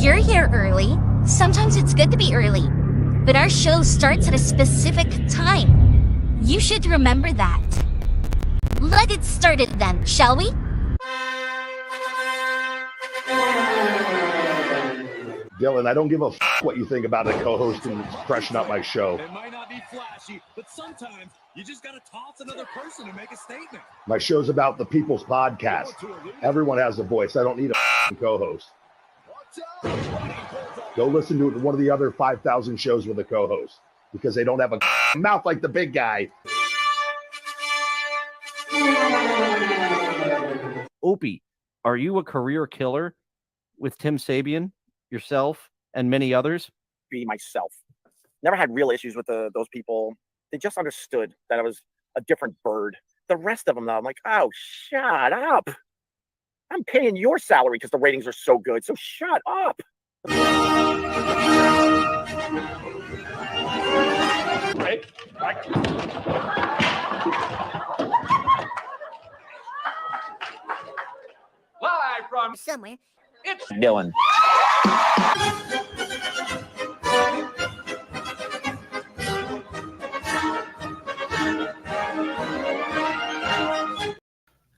You're here early. Sometimes it's good to be early. But our show starts at a specific time. You should remember that. Let's get started then, shall we? Dillon, I don't give a what you think about a co-host and freshen up my show. It might not be flashy, but sometimes you just got to toss another person to make a statement. My show's about the people's podcast. Everyone has a voice. I don't need a co-host. Go listen to one of the other 5,000 shows with a co-host because they don't have a mouth like the big guy. Opie, are you a career killer with Tim Sabian, yourself, and many others? Be myself. Never had real issues with those people. They just understood that I was a different bird. The rest of them, though, I'm like, oh, shut up. I'm paying your salary because the ratings are so good, so shut up. Right. Live from Somewhere. it's Dillon.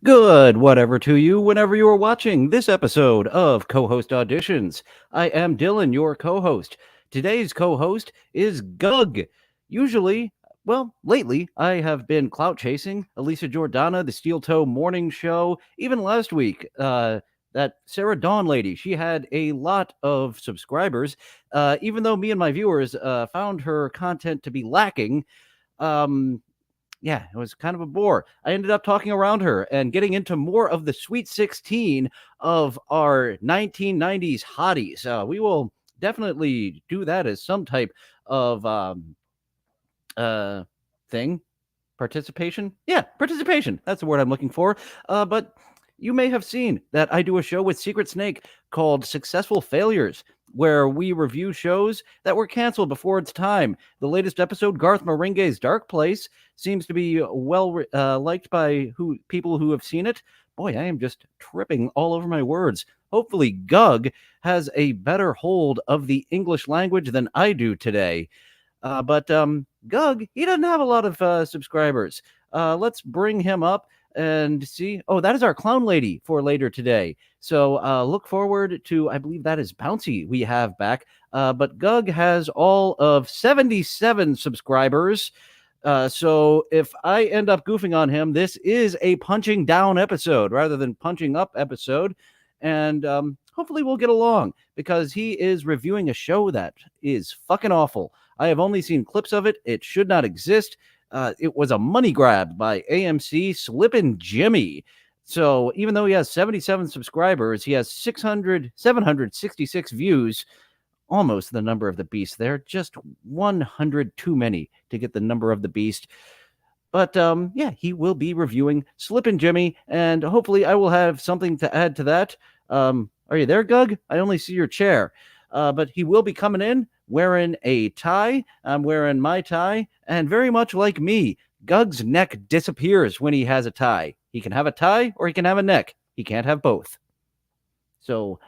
Good whatever to you whenever you are watching this episode of Co-Host Auditions. I am Dillon, your co-host. Today's co-host is Gug. Usually, well, lately, I have been clout chasing Elisa Jordana, the Steel Toe Morning Show. Even last week, that Sarah Dawn lady, she had a lot of subscribers. Even though me and my viewers found her content to be lacking, yeah, it was kind of a bore. I ended up talking around her and getting into more of the Sweet 16 of our 1990s hotties. We will definitely do that as some type of thing. Participation? Yeah, participation. That's the word I'm looking for. But you may have seen that I do a show with Secret Snake called Successful Failures, where we review shows that were canceled before its time. The latest episode, Garth Marenghi's Dark Place, seems to be well liked by people who have seen it. Boy, I am just tripping all over my words. Hopefully, Gug has a better hold of the English language than I do today. But Gug, he doesn't have a lot of subscribers. Let's bring him up and see. Oh, that is our clown lady for later today. So look forward to, I believe that is Bouncy we have back. But Gug has all of 77 subscribers. So if I end up goofing on him, this is a punching down episode rather than punching up episode. And hopefully we'll get along because he is reviewing a show that is fucking awful. I have only seen clips of it. It should not exist. It was a money grab by AMC, Slippin Jimmy. So even though he has 77 subscribers, he has 766 views, almost the number of the beast there, just 100 too many to get the number of the beast. But yeah, he will be reviewing Slippin Jimmy, and hopefully I will have something to add to that. Are you there, Gug? I only see your chair. But he will be coming in wearing a tie. I'm wearing my tie, and very much like me, Gug's neck disappears when he has a tie. He can have a tie or he can have a neck. He can't have both. So,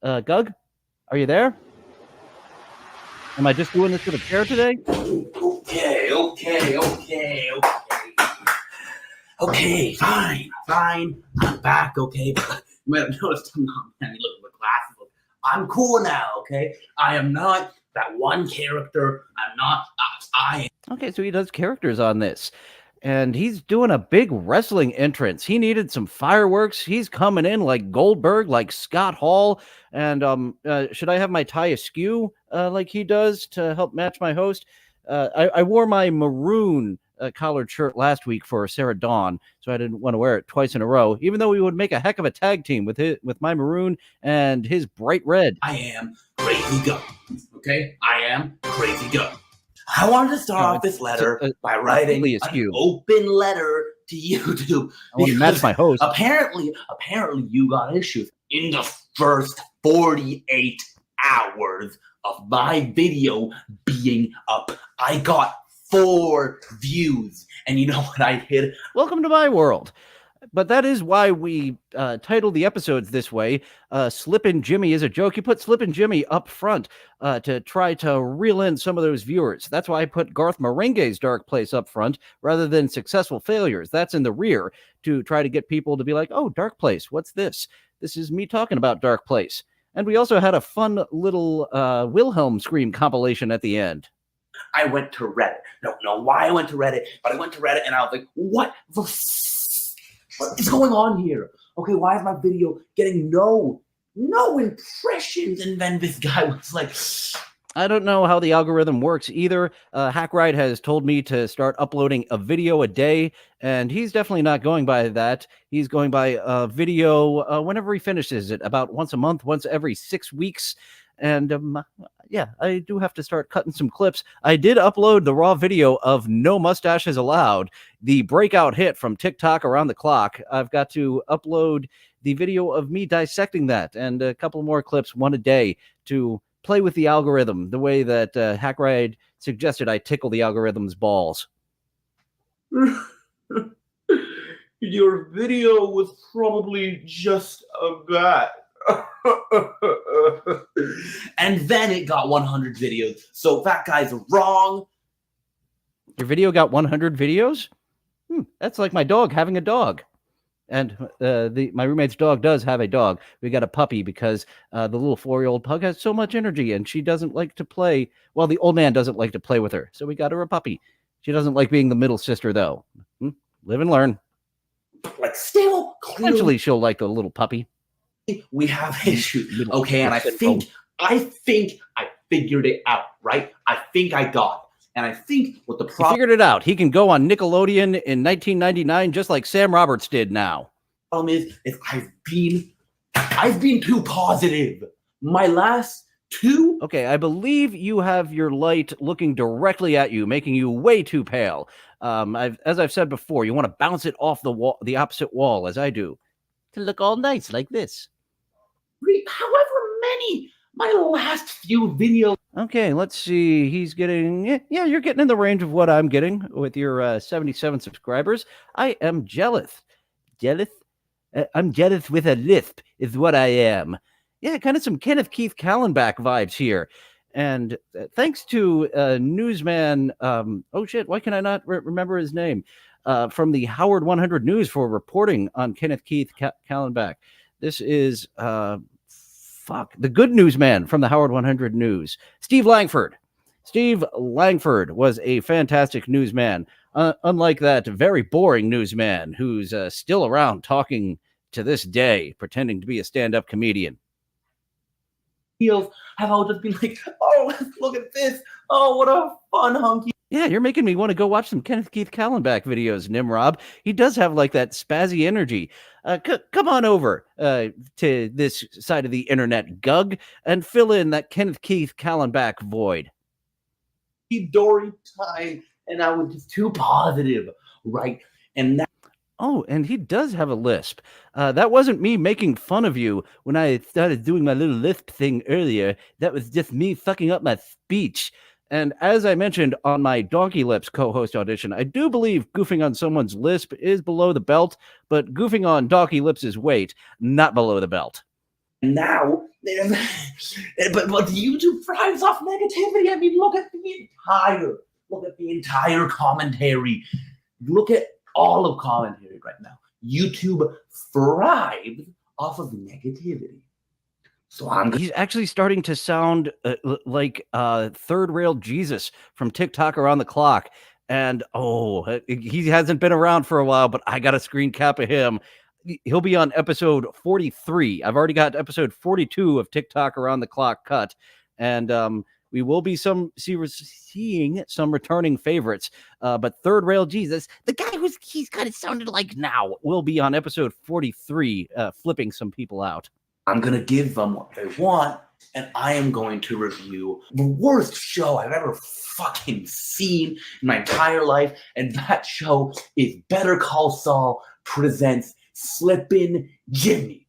Gug, are you there? Am I just doing this with a chair today? Okay, fine. I'm back, okay? You might have noticed I'm not look at the glasses. I'm cool now, okay? I am not that one character. I'm not. Okay, so he does characters on this. And he's doing a big wrestling entrance. He needed some fireworks. He's coming in like Goldberg, like Scott Hall. And should I have my tie askew like he does to help match my host? I wore my maroon collared shirt last week for Sarah Dawn, so I didn't want to wear it twice in a row, even though we would make a heck of a tag team with my maroon and his bright red. I am Crazy Gug, okay? I am Crazy Gug. I wanted to start off this letter by writing an open letter to YouTube. I want to match my host. Apparently, you got issues. In the first 48 hours of my video being up, I got 4 views. And you know what I did? Welcome to my world. But that is why we titled the episodes this way. Slippin Jimmy is a joke. You put Slippin Jimmy up front to try to reel in some of those viewers. That's why I put Garth Marenghi's Dark Place up front rather than Successful Failures. That's in the rear to try to get people to be like, oh, Dark Place, what's this? This is me talking about Dark Place. And we also had a fun little Wilhelm scream compilation at the end. I went to Reddit. Don't know why I went to Reddit, but I went to Reddit and I was like, what is going on here? Okay, why is my video getting no impressions? And then this guy was like, I don't know how the algorithm works either. Hackride has told me to start uploading a video a day, and he's definitely not going by that. He's going by a video whenever he finishes it, about once a month, once every 6 weeks. And yeah, I do have to start cutting some clips. I did upload the raw video of No Mustaches Allowed, the breakout hit from TikTok around the clock. I've got to upload the video of me dissecting that and a couple more clips, one a day, to play with the algorithm the way that Hackride suggested I tickle the algorithm's balls. your video was probably just a bat. And then it got 100 videos. So that guy's wrong. Your video got 100 videos? That's like my dog having a dog. And my roommate's dog does have a dog. We got a puppy because the little 4-year-old pug has so much energy and she doesn't like to play. Well, the old man doesn't like to play with her. So we got her a puppy. She doesn't like being the middle sister, though. Live and learn. Like, still, eventually she'll like the little puppy. We have issues. Okay, and I think I figured it out, right? I think I got it. And I think what the problem... He figured it out. He can go on Nickelodeon in 1999 just like Sam Roberts did now. Problem is I've been too positive. My last two... Okay, I believe you have your light looking directly at you, making you way too pale. As I've said before, you want to bounce it off the wall, the opposite wall, as I do, to look all nice like this. However many... My last few videos. Okay, let's see. He's getting... Yeah, you're getting in the range of what I'm getting with your 77 subscribers. I am jealous. Jealous? I'm jealous with a lisp is what I am. Yeah, kind of some Kenneth Keith Kallenbach vibes here. And thanks to newsman... oh, shit, why can I not remember his name? From the Howard 100 News for reporting on Kenneth Keith Kallenbach. This is... the good newsman from the Howard 100 News, Steve Langford. Steve Langford was a fantastic newsman, unlike that very boring newsman who's still around talking to this day, pretending to be a stand-up comedian. Have all just been like, oh, look at this. Oh, what a fun hunky. Yeah, you're making me want to go watch some Kenneth Keith Kallenbach videos, Nimrob. He does have like that spazzy energy. Come on over to this side of the internet, Gug, and fill in that Kenneth Keith Kallenbach void. Dory time, and I was just too positive, right? And that. Oh, and he does have a lisp. That wasn't me making fun of you when I started doing my little lisp thing earlier. That was just me fucking up my speech. And as I mentioned on my Donkey Lips co-host audition, I do believe goofing on someone's lisp is below the belt, but goofing on Donkey Lips' weight, not below the belt. Now, but YouTube thrives off negativity. I mean, look at the entire commentary. Look at all of commentary right now. YouTube thrives off of negativity. So he's actually starting to sound like third rail Jesus from TikTok around the clock. And he hasn't been around for a while, but I got a screen cap of him. He'll be on episode 43. I've already got episode 42 of TikTok around the clock cut. And we will be seeing some returning favorites. But third rail Jesus, the guy he's kind of sounded like now, will be on episode 43, flipping some people out. I'm going to give them what they want, and I am going to review the worst show I've ever fucking seen in my entire life, and that show is Better Call Saul presents Slippin Jimmy.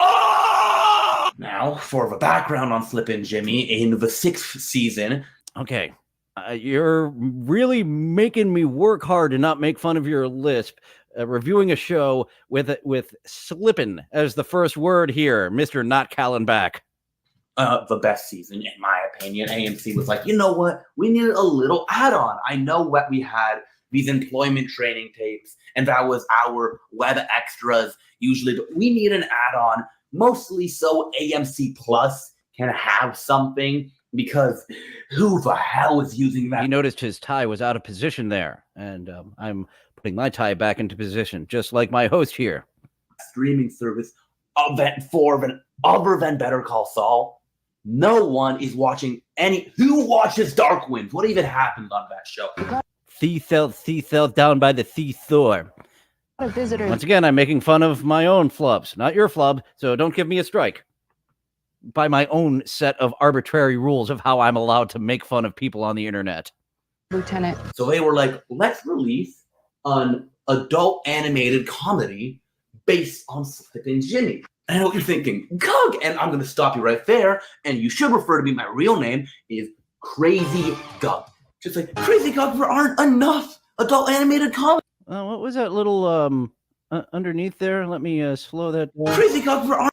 Now, for the background on Slippin Jimmy, in the 6th season... Okay, you're really making me work hard to not make fun of your lisp. reviewing a show with Slippin as the first word here, Mr. Not Callenbach. The best season, in my opinion. AMC was like, you know what? We needed a little add-on. I know what we had, these employment training tapes, and that was our web extras usually. But we need an add-on, mostly so AMC Plus can have something, because who the hell is using that? He noticed his tie was out of position there, and I'm putting my tie back into position, just like my host here. Streaming service other than Better Call Saul. No one is watching who watches Dark Winds? What even happens on that show? Thea down by the Thor. Once again, I'm making fun of my own flubs, not your flub, so don't give me a strike. By my own set of arbitrary rules of how I'm allowed to make fun of people on the internet. Lieutenant. So they were like, let's release an adult animated comedy based on Slippin Jimmy. And I know what you're thinking, Gug, and I'm going to stop you right there, and you should refer to me, my real name is Crazy Gug. Just like, Crazy Gug, there aren't enough adult animated comedy. What was that little underneath there? Let me slow that down. Crazy Gug, there aren't.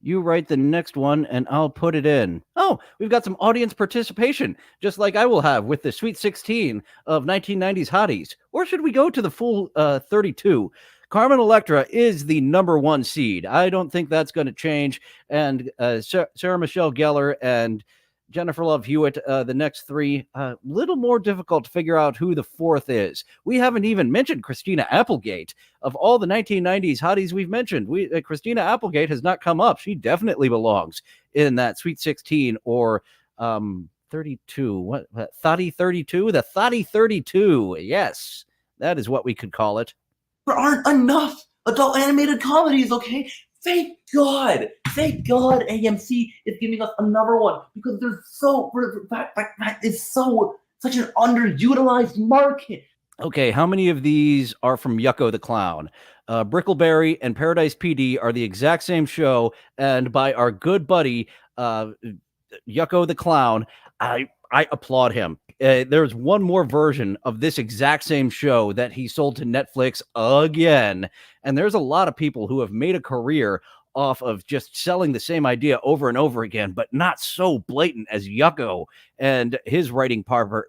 You write the next one, and I'll put it in. Oh, we've got some audience participation, just like I will have with the Sweet 16 of 1990s hotties. Or should we go to the full 32? Carmen Electra is the number 1 seed. I don't think that's going to change. And Sarah Michelle Gellar and Jennifer Love Hewitt, the next 3, a little more difficult to figure out who the 4th is. We haven't even mentioned Christina Applegate. Of all the 1990s hotties we've mentioned, Christina Applegate has not come up. She definitely belongs in that Sweet 16 or 32. What Thotty 32? The Thotty 32. Yes, that is what we could call it. There aren't enough adult animated comedies, okay? Thank God AMC is giving us another one, because there's that is such an underutilized market. Okay, how many of these are from Yucko the Clown? Brickleberry and Paradise PD are the exact same show, and by our good buddy Yucko the Clown, I applaud him. There's one more version of this exact same show that he sold to Netflix again. And there's a lot of people who have made a career off of just selling the same idea over and over again, but not so blatant as Yucko and his writing partner.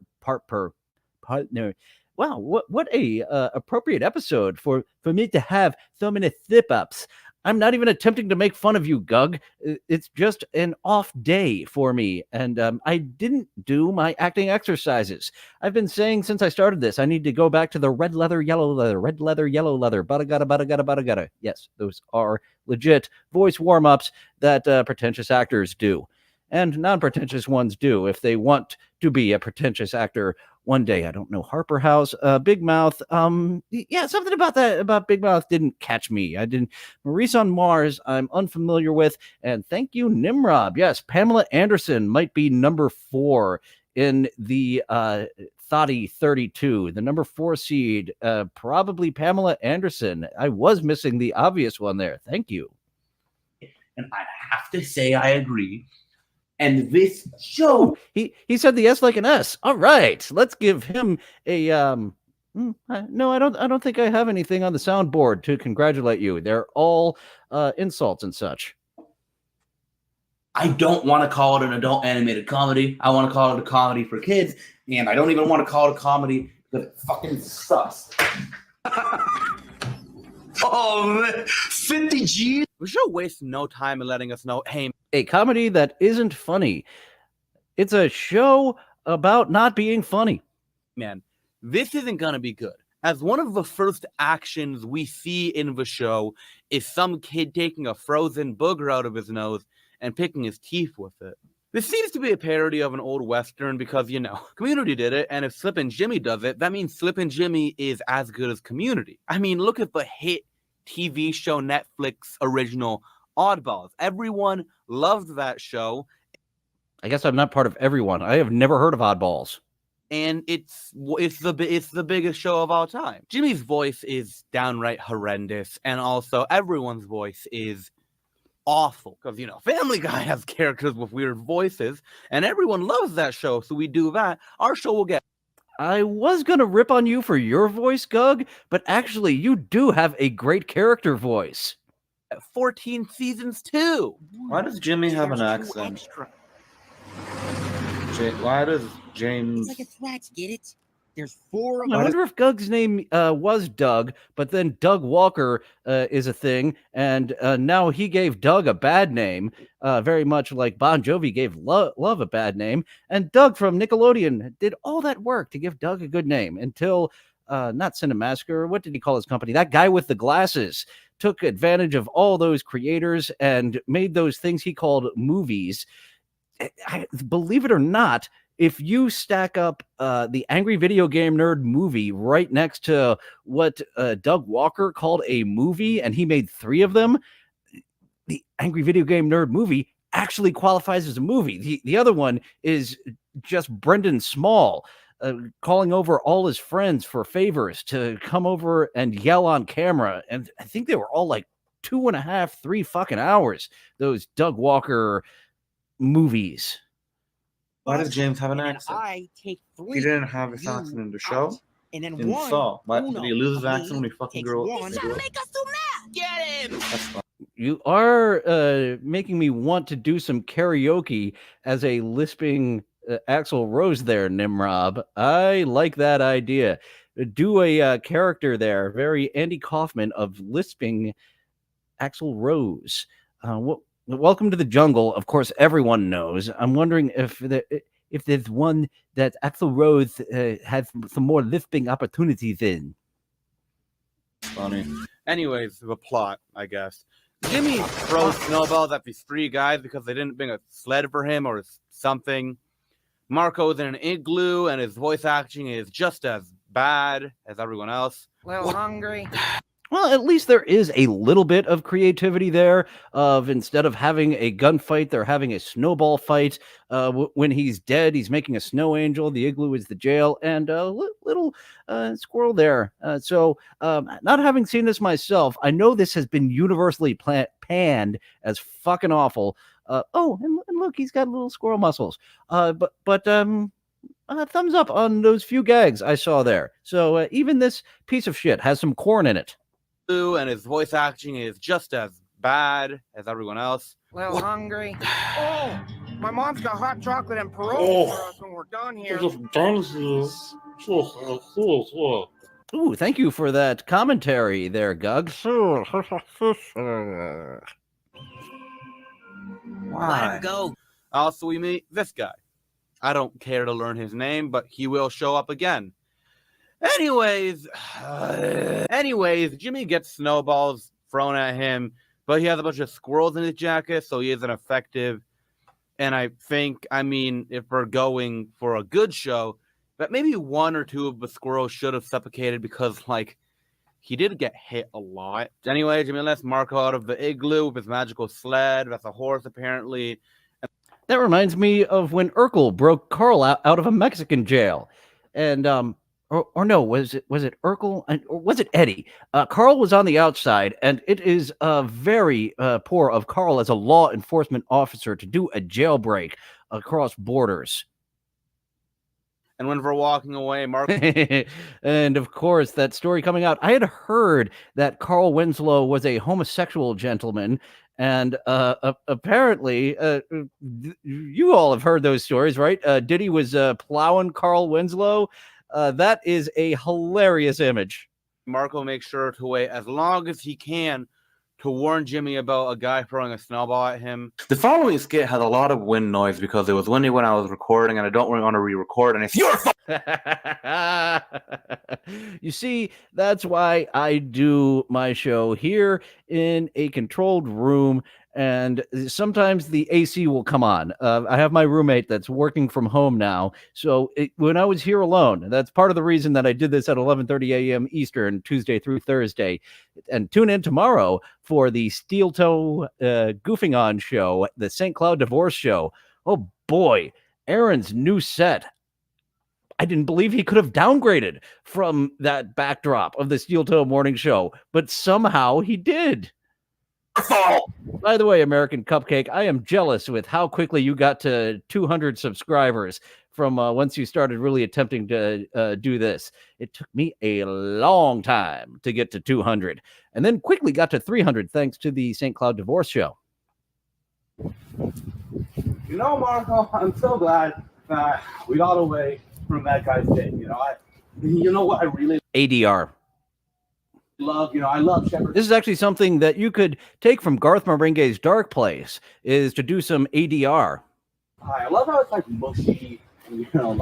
Wow, what a appropriate episode for me to have so many slip-ups. I'm not even attempting to make fun of you, Gug. It's just an off day for me, and I didn't do my acting exercises. I've been saying since I started this, I need to go back to the red leather, yellow leather, red leather, yellow leather, bada-gada. Yes, those are legit voice warm-ups that pretentious actors do, and non-pretentious ones do if they want to be a pretentious actor one day. I don't know, Harper House, Big Mouth. Yeah, something about Big Mouth didn't catch me. Maurice on Mars, I'm unfamiliar with. And thank you, Nimrod. Yes, Pamela Anderson might be number 4 in the Thotty 32, the number 4 seed. Probably Pamela Anderson. I was missing the obvious one there. Thank you. And I have to say, I agree. And this show, he said the S like an S. All right, let's give him a no, I don't think I have anything on the soundboard to congratulate you. They're all insults and such. I don't want to call it an adult animated comedy. I want to call it a comedy for kids, and I don't even want to call it a comedy because it fucking sucks. Oh, man. 50 G's? We should waste no time in letting us know, hey, a comedy that isn't funny. It's a show about not being funny. man, this isn't going to be good. As one of the first actions we see in the show is some kid taking a frozen booger out of his nose and picking his teeth with it. This seems to be a parody of an old Western because, you know, Community did it, and if Slippin Jimmy does it, that means Slippin Jimmy is as good as Community. I mean, look at the hit TV show Netflix original Oddballs. Everyone loved that show. I guess I'm not part of everyone. I have never heard of Oddballs. And it's the biggest show of all time. Jimmy's voice is downright horrendous, and also everyone's voice is awful because, you know, Family Guy has characters with weird voices, and everyone loves that show. So we do that. Our show will get. I was gonna rip on you for your voice, Gug, but actually, you do have a great character voice. 14 seasons too. Why does Jimmy have an accent? Why does James? It's like a threat, get it? There's 4 of I wonder if Gug's name was Doug, but then Doug Walker is a thing, and now he gave Doug a bad name, very much like Bon Jovi gave Love a bad name. And Doug from Nickelodeon did all that work to give Doug a good name until, not Cinemassacre, what did he call his company? That guy with the glasses took advantage of all those creators and made those things he called movies. Believe it or not, if you stack up the Angry Video Game Nerd movie right next to what Doug Walker called a movie, and he made 3 of them, the Angry Video Game Nerd movie actually qualifies as a movie. The other one is just Brendan Small calling over all his friends for favors to come over and yell on camera. And I think they were all like 2.5, 3 fucking hours, those Doug Walker movies. Why does James have an accent? I take 3. He didn't have his accent in the show. And then In one. Saw. Why did Uno he lose his of accent me when he fucking takes grew up? one. Make us so mad. Get him! That's fine. You are making me want to do some karaoke as a lisping Axl Rose there, Nimrob. I like that idea. Do a character there, very Andy Kaufman of lisping Axl Rose. Welcome to the Jungle. Of course, everyone knows. I'm wondering if there's one that Axl Rose has some more lisping opportunities in. Funny. Anyways, the plot, I guess. Jimmy throws snowballs at these 3 guys because they didn't bring a sled for him or something. Marco's in an igloo, and his voice acting is just as bad as everyone else. Little hungry. Well, at least there is a little bit of creativity there. Of instead of having a gunfight, they're having a snowball fight. When he's dead, he's making a snow angel. The igloo is the jail, and a little squirrel there. So, not having seen this myself, I know this has been universally panned as fucking awful. And look, he's got little squirrel muscles. But thumbs up on those few gags I saw there. So even this piece of shit has some corn in it. And his voice acting is just as bad as everyone else. Little hungry. Oh, my mom's got hot chocolate and pierogi for us when we're done here. Ooh, thank you for that commentary there, Gug. Let him go. Also, we meet this guy. I don't care to learn his name, but he will show up again. Anyways, Jimmy gets snowballs thrown at him, but he has a bunch of squirrels in his jacket, so he isn't effective. And I think, if we're going for a good show, that maybe 1 or 2 of the squirrels should have suffocated because, he did get hit a lot. Anyway, Jimmy lets Marco out of the igloo with his magical sled. That's a horse, apparently. That reminds me of when Urkel broke Carl out of a Mexican jail. And, or no, was it Urkel? Or was it Eddie? Carl was on the outside, and it is very poor of Carl as a law enforcement officer to do a jailbreak across borders. And when we're walking away, Mark... And of course, that story coming out, I had heard that Carl Winslow was a homosexual gentleman. And apparently, you all have heard those stories, right? Diddy was plowing Carl Winslow. That is a hilarious image. Marco makes sure to wait as long as he can to warn Jimmy about a guy throwing a snowball at him. The following skit had a lot of wind noise because it was windy when I was recording, and I don't really want to re-record. And it's your fault. You see, that's why I do my show here in a controlled room, and sometimes the AC will come on. I have my roommate that's working from home now, so when I was here alone, that's part of the reason that I did this at 11:30 a.m. Eastern, Tuesday through Thursday. And tune in tomorrow for the Steel Toe Goofing On show, the St. Cloud Divorce show. Oh boy, Aaron's new set. I didn't believe he could have downgraded from that backdrop of the Steel Toe Morning Show, but somehow he did. By the way, American Cupcake, I am jealous with how quickly you got to 200 subscribers. from once you started really attempting to do this. It took me a long time to get to 200 and then quickly got to 300 thanks to the St. Cloud Divorce Show. You know, Marco, I'm so glad that we got away from that guy's thing. You know what I really ADR. love? I love Shepard. This is actually something that you could take from Garth Marenghi's Dark Place, is to do some ADR. I love how it's like mushy and kind of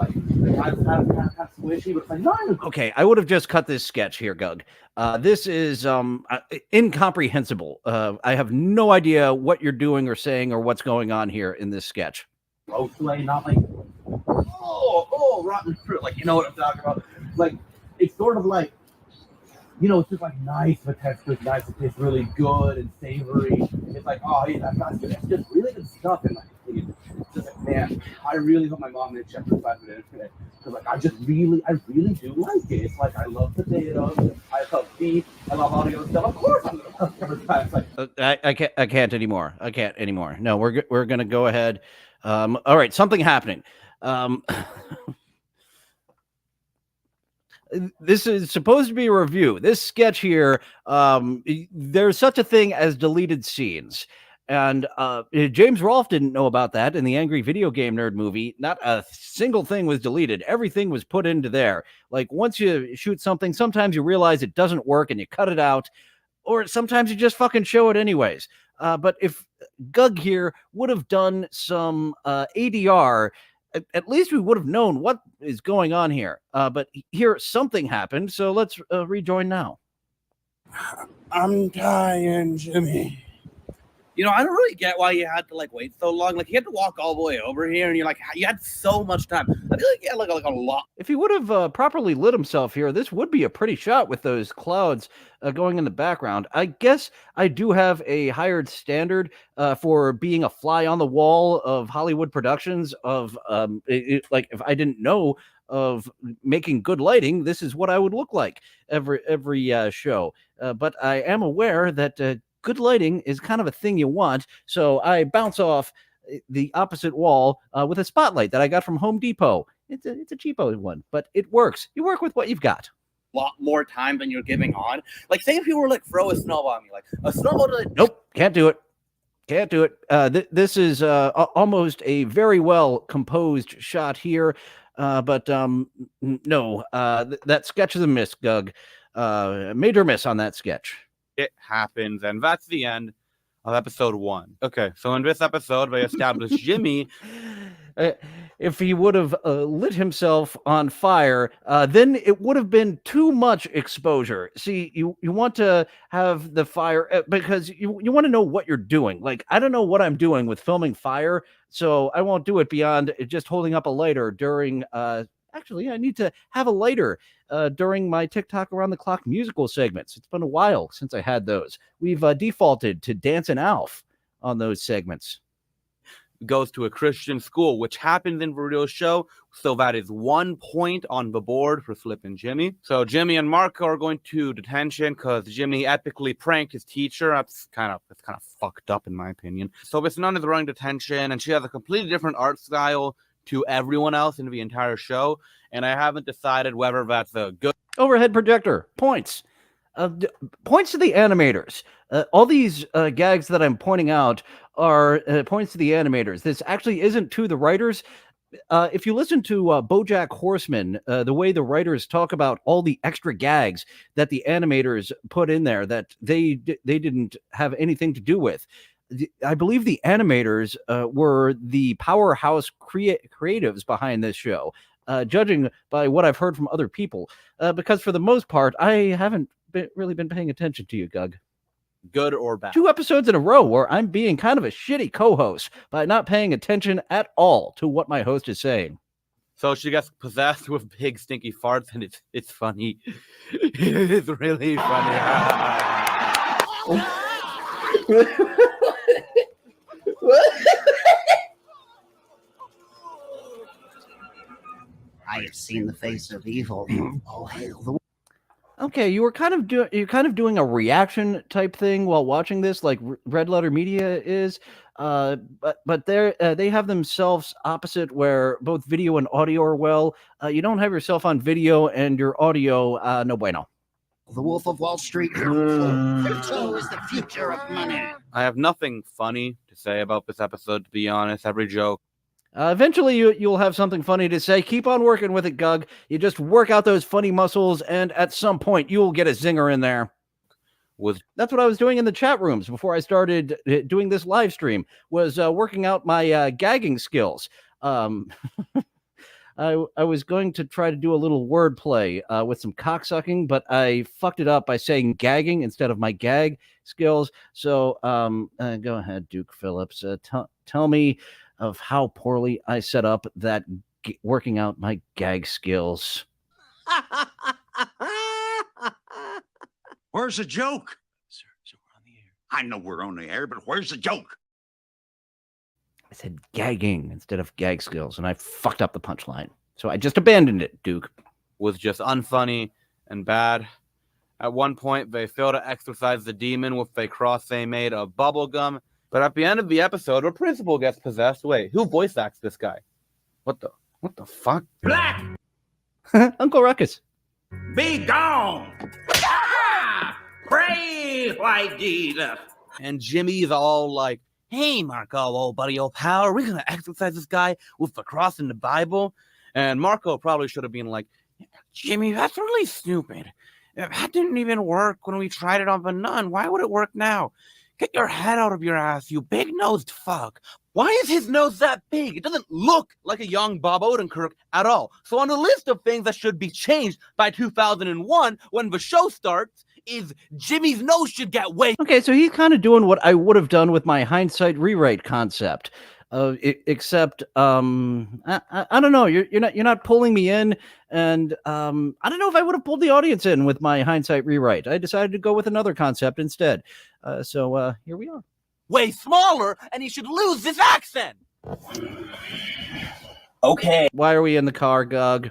squishy, but it's like not even. Okay, I would have just cut this sketch here, Gug. This is incomprehensible. I have no idea what you're doing or saying or what's going on here in this sketch. Roast way, not like rotten fruit. Like, you know what I'm talking about? Like, it's sort of like, it's just like nice, the texture's nice, it tastes really good and savory. It's like, oh yeah, that's good. It's just really good stuff. And like, it's just like, man, I really hope my mom didn't check this out today. Because like, I really do like it. It's like, I love potatoes, I love beef, I love all the other stuff. Of course I'm gonna love Shepherd's pie. It's like, I can't anymore. I can't anymore. No, we're gonna go ahead. All right, something happening. This is supposed to be a review. This sketch here, there's such a thing as deleted scenes. And James Rolfe didn't know about that in the Angry Video Game Nerd movie. Not a single thing was deleted. Everything was put into there. Like, once you shoot something, sometimes you realize it doesn't work and you cut it out. Or sometimes you just fucking show it anyways. But if Gug here would have done some ADR, at least we would have known what is going on here. But here, something happened, so let's rejoin now. I'm dying, Jimmy. I don't really get why you had to wait so long. Like, you had to walk all the way over here, and you're like, you had so much time. I feel like you had like a lot. If he would have properly lit himself here, this would be a pretty shot with those clouds going in the background. I guess I do have a higher standard for being a fly on the wall of Hollywood productions. Of like, if I didn't know of making good lighting, this is what I would look like every show. But I am aware that good lighting is kind of a thing you want, so I bounce off the opposite wall with a spotlight that I got from Home Depot. It's a cheapo one, but it works. You work with what you've got. Lot more time than you're giving on. Like, say if you were throw a snowball at me, like a snowball. Nope, can't do it. Can't do it. This is almost a very well composed shot here, but no, that sketch is a miss, Gug. Major miss on that sketch. It happens, and that's the end of episode 1. Okay, so in this episode, they established Jimmy. If he would have lit himself on fire, then it would have been too much exposure. See, you want to have the fire because you want to know what you're doing. Like, I don't know what I'm doing with filming fire, so I won't do it beyond just holding up a lighter during actually, I need to have a lighter during my TikTok Around the Clock musical segments. It's been a while since I had those. We've defaulted to Dancing Alf on those segments. Goes to a Christian school, which happens in the real show. So that is 1 point on the board for Slippin Jimmy. So Jimmy and Marco are going to detention because Jimmy epically pranked his teacher. That's kind of fucked up in my opinion. So this nun is running detention, and she has a completely different art style to everyone else in the entire show, and I haven't decided whether that's a good overhead projector. Points to the animators. All these gags that I'm pointing out are points to the animators. This actually isn't to the writers. If you listen to BoJack Horseman, the way the writers talk about all the extra gags that the animators put in there that they didn't have anything to do with, I believe the animators were the powerhouse creatives behind this show, judging by what I've heard from other people. Because for the most part, I haven't really been paying attention to you, Gug. Good or bad? 2 episodes in a row where I'm being kind of a shitty co-host by not paying attention at all to what my host is saying. So she gets possessed with big stinky farts, and it's funny. It's really funny. I have seen the face of evil. Oh, hell. Okay, you're kind of doing a reaction type thing while watching this, like Red Letter Media is. But they have themselves opposite, where both video and audio are well. You don't have yourself on video and your audio, no bueno. The Wolf of Wall Street. Crypto is the future of money. I have nothing funny to say about this episode, to be honest. Every joke. Eventually, you'll have something funny to say. Keep on working with it, Gug. You just work out those funny muscles, and at some point, you'll get a zinger in there. That's what I was doing in the chat rooms before I started doing this live stream, was working out my gagging skills. I was going to try to do a little wordplay with some cocksucking, but I fucked it up by saying gagging instead of my gag skills. So go ahead, Duke Phillips. Tell me of how poorly I set up that working out my gag skills. Where's the joke? Sir, we're on the air. I know we're on the air, but where's the joke? I said gagging instead of gag skills, and I fucked up the punchline. So I just abandoned it, Duke. Was just unfunny and bad. At one point, they fail to exorcise the demon with a cross they made of bubblegum. But at the end of the episode, a principal gets possessed. Wait, who voice acts this guy? What the fuck? Black! Uncle Ruckus. Be gone! Ah! Pray, white Jesus! And Jimmy's all like, hey, Marco, old buddy, old pal, are we going to exorcise this guy with the cross in the Bible? And Marco probably should have been like, Jimmy, that's really stupid. That didn't even work when we tried it on the nun. Why would it work now? Get your head out of your ass, you big-nosed fuck. Why is his nose that big? It doesn't look like a young Bob Odenkirk at all. So on the list of things that should be changed by 2001, when the show starts, is Jimmy's nose should get way. Okay, so he's kind of doing what I would have done with my hindsight rewrite concept. Except I don't know. You're not pulling me in, and I don't know if I would have pulled the audience in with my hindsight rewrite. I decided to go with another concept instead. So here we are. Way smaller, and he should lose this accent. Okay. Why are we in the car, Gug?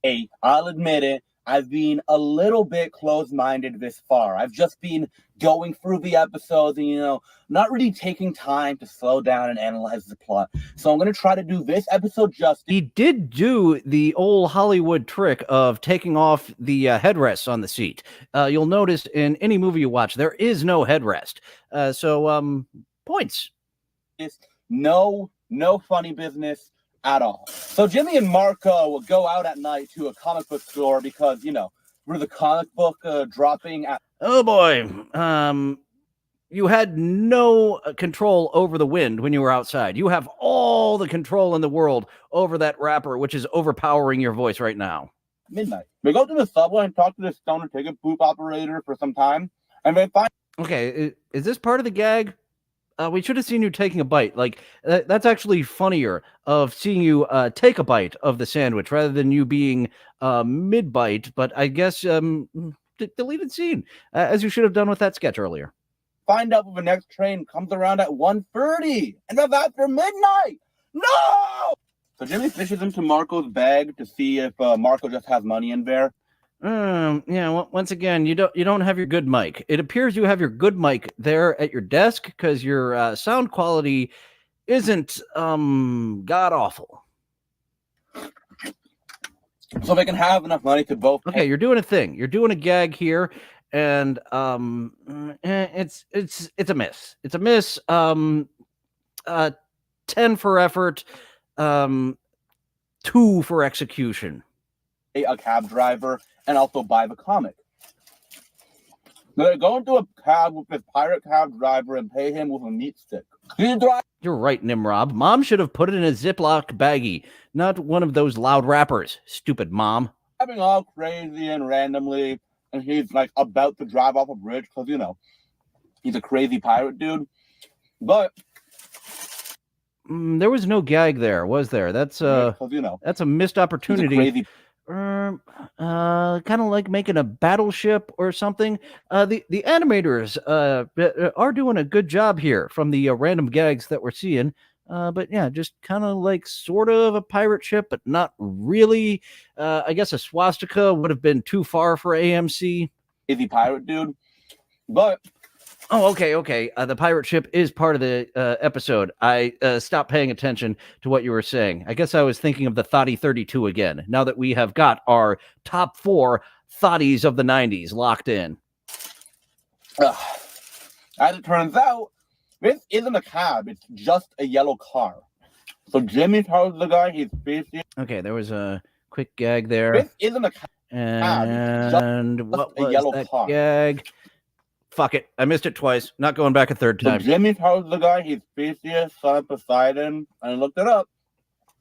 Hey, I'll admit it. I've been a little bit closed-minded this far. I've just been going through the episodes and, not really taking time to slow down and analyze the plot. So I'm going to try to do this episode justice. He did do the old Hollywood trick of taking off the headrests on the seat. You'll notice in any movie you watch, there is no headrest. So points. No funny business at all. So Jimmy and Marco will go out at night to a comic book store because, we're the comic book dropping at... Oh boy. You had no control over the wind when you were outside. You have all the control in the world over that rapper, which is overpowering your voice right now. Midnight. We go to the subway and talk to the stoner ticket booth operator for some time, and they find... Okay, is this part of the gag? We should have seen you taking a bite. Like, that's actually funnier of seeing you take a bite of the sandwich rather than you being mid-bite. But I guess deleted scene, as you should have done with that sketch earlier. Find out when the next train comes around at 1:30, and that's after midnight. No! So Jimmy fishes into Marco's bag to see if Marco just has money in there. Yeah. Well, once again, you don't have your good mic. It appears you have your good mic there at your desk because your sound quality isn't god awful. So they can have enough money to both. Okay, you're doing a thing. You're doing a gag here, and it's a miss. It's a miss. 10 for effort, 2 for execution. A cab driver and also buy the comic. They go into a cab with this pirate cab driver and pay him with a meat stick. You're right, Nimrod. Mom should have put it in a Ziploc baggie, not one of those loud rappers. Stupid mom. Having all crazy and randomly, and he's like about to drive off a bridge because he's a crazy pirate dude. But there was no gag there, was there? That's that's a missed opportunity. Kind of like making a battleship or something. The animators are doing a good job here from the random gags that we're seeing. But yeah, just kind of like sort of a pirate ship, but not really. I guess a swastika would have been too far for AMC. Easy pirate dude. But oh, okay. The pirate ship is part of the episode. I stopped paying attention to what you were saying. I guess I was thinking of the Thotty 32 again. Now that we have got our top 4 Thotties of the 90s locked in. As it turns out, this isn't a cab. It's just a yellow car. So Jimmy tells the guy he's busy. Okay, there was a quick gag there. This isn't a cab. And just what a was yellow that car. gag? Fuck it. I missed it twice. Not going back a third time. So Jimmy tells the guy he's Theseus, son of Poseidon. And I looked it up.